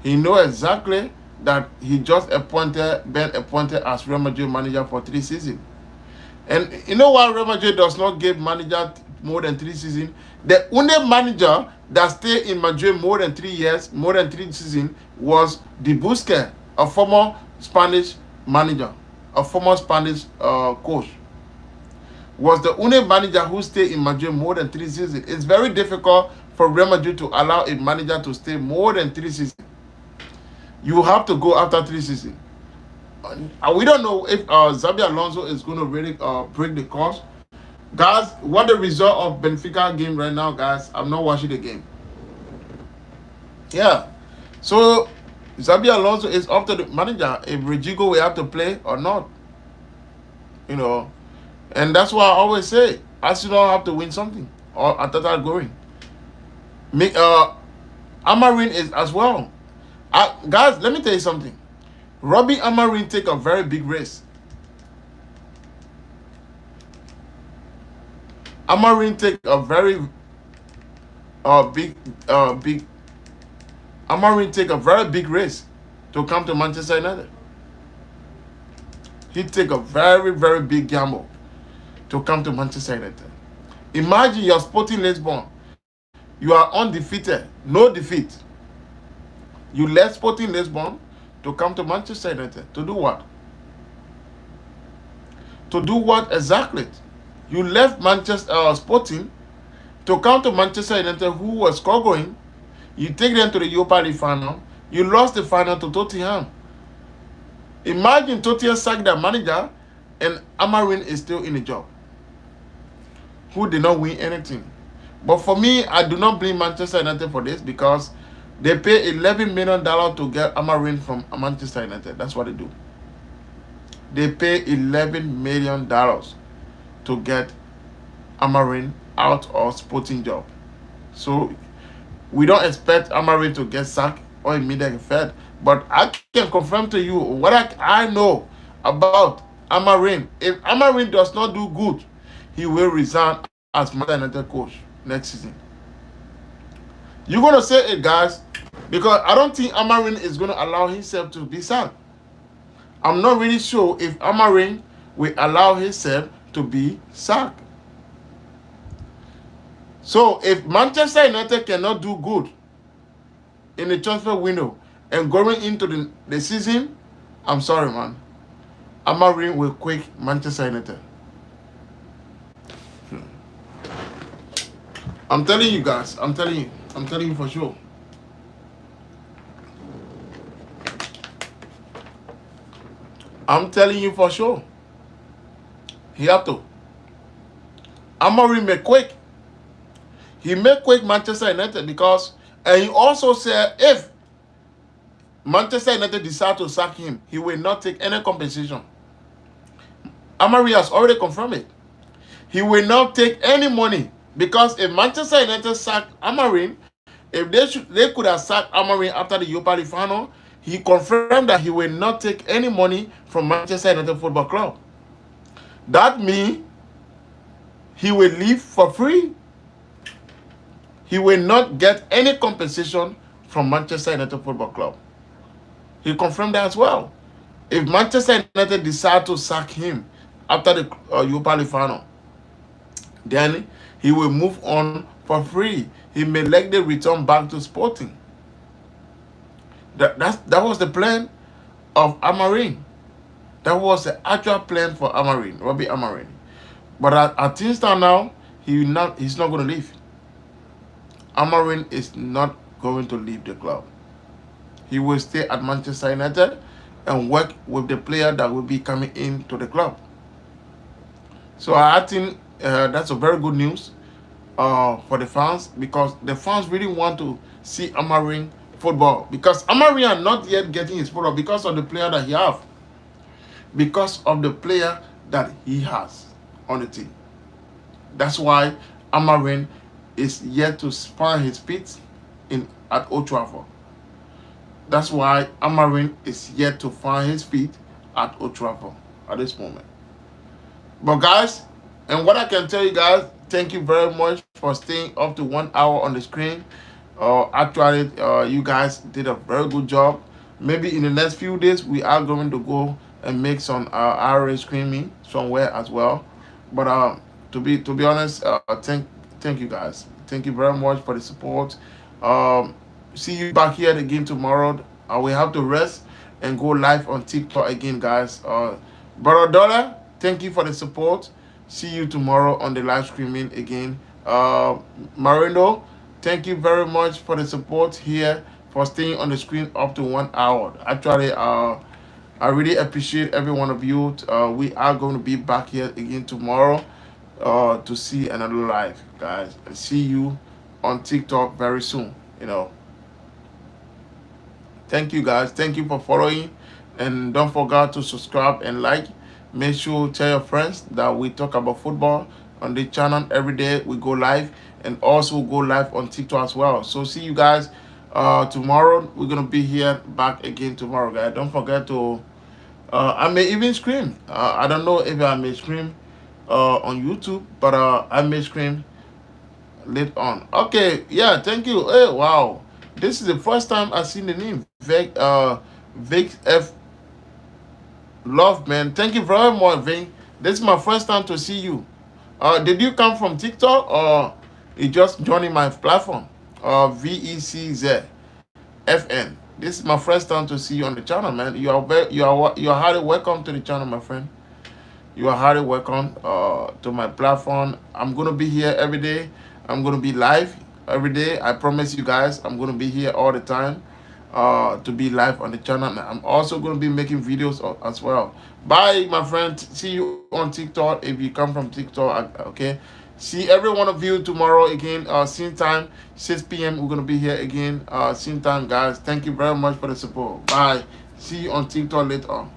He knows exactly that he just been appointed as Real Madrid manager for 3 seasons. And you know why Real Madrid does not give manager more than 3 seasons? The only manager that stayed in Madrid more than 3 years, more than 3 seasons, was De Busquets, a former Spanish manager, a former Spanish coach. Was the only manager who stayed in Madrid more than 3 seasons. It's very difficult for Real Madrid to allow a manager to stay more than 3 seasons. You have to go after 3 seasons. We don't know if Xabi Alonso is going to really break the course. Guys, what the result of Benfica game right now, guys? I'm not watching the game. Yeah. So, Xabi Alonso is up to the manager if Rodrigo will have to play or not. You know. And that's why I always say, Arsenal have to win something. Or Atata going. Amarin is as well. Guys, let me tell you something. Robbie Amarin take a very big risk. Amarin take a very Amarin take a very big risk to come to Manchester United. He take a very big gamble to come to Manchester United. Imagine you're Sporting Lisbon. You are undefeated, no defeat. You left Sporting Lisbon to come to Manchester United. To do what? To do what exactly? You left Manchester Sporting to come to Manchester United, who was struggling. You take them to the Europa League final. You lost the final to Tottenham. Imagine Tottenham sacked their manager and Amarin is still in the job, who did not win anything. But for me, I do not blame Manchester United for this, because they pay $11 million to get Amarin from Manchester United. That's what they do. They pay $11 million to get Amarin out of Sporting job. So we don't expect Amarin to get sacked or immediately fed. But I can confirm to you what I know about Amarin. If Amarin does not do good, he will resign as Manchester United coach next season. You're going to say it, guys, because I don't think Amarin is going to allow himself to be sacked. I'm not really sure if Amarin will allow himself to be sacked. So if Manchester United cannot do good in the transfer window and going into the season, I'm sorry, man. Amorim will quit Manchester United. I'm telling you guys. I'm telling you. I'm telling you for sure. I'm telling you for sure. He have to. Amorim may quit. He may quit Manchester United because, and he also said if Manchester United decide to sack him, he will not take any compensation. Amorim has already confirmed it. He will not take any money because if Manchester United sack Amorim, if they could have sacked Amorim after the Europa League final, he confirmed that he will not take any money from Manchester United Football Club. That means he will leave for free. He will not get any compensation from Manchester United Football Club. He confirmed that as well. If Manchester United decide to sack him after the Europa League final, then he will move on for free. He may likely return back to Sporting. That was the plan of Amorim. That was the actual plan for Amorim, Robbie Amorim. But at things now, he's not going to leave. Amorim is not going to leave the club. He will stay at Manchester United and work with the player that will be coming into the club. So I think that's a very good news for the fans, because the fans really want to see Amorim football, because Amorim are not yet getting his football because of the player that he have, because of the player that he has on the team. That's why Amorim is yet to find his feet at Old Trafford. That's why Amorim is yet to find his feet at Old Trafford at this moment. But guys, and what I can tell you guys, thank you very much for staying up to 1 hour on the screen. Actually, you guys did a very good job. Maybe in the next few days, we are going to go and make some IRA screening somewhere as well. But to be honest, thank you guys. Thank you very much for the support. See you back here again tomorrow. We have to rest and go live on TikTok again, guys. Brother Dollar, thank you for the support. See you tomorrow on the live streaming again. Marindo, thank you very much for the support here, for staying on the screen up to 1 hour. Actually, I really appreciate every one of you. We are going to be back here again tomorrow to see another live, guys. See you on TikTok very soon. Thank you, guys. Thank you for following, and don't forget to subscribe and like. Make sure to tell your friends that we talk about football on the channel every day. We go live, and also go live on TikTok as well. So see you guys tomorrow. We're gonna be here back again tomorrow, guys. Don't forget to I may even stream. I don't know if I may stream on YouTube, but I may stream later on. Okay, yeah, thank you. Hey, wow, this is the first time I've seen the name Vic F Love, man. Thank you very much, Vin. This is my first time to see you. Did you come from TikTok, or you just joining my platform? VECZ FN. This is my first time to see you on the channel, man. You are highly welcome to the channel, my friend. You are highly welcome to my platform. I'm gonna be here every day. I'm gonna be live every day. I promise you guys, I'm gonna be here all the time. To be live on the channel. I'm also going to be making videos as well. Bye, my friend. See you on TikTok if you come from TikTok. Okay. See every one of you tomorrow again. Same time, 6 p.m. We're going to be here again. Same time, guys. Thank you very much for the support. Bye. See you on TikTok later on.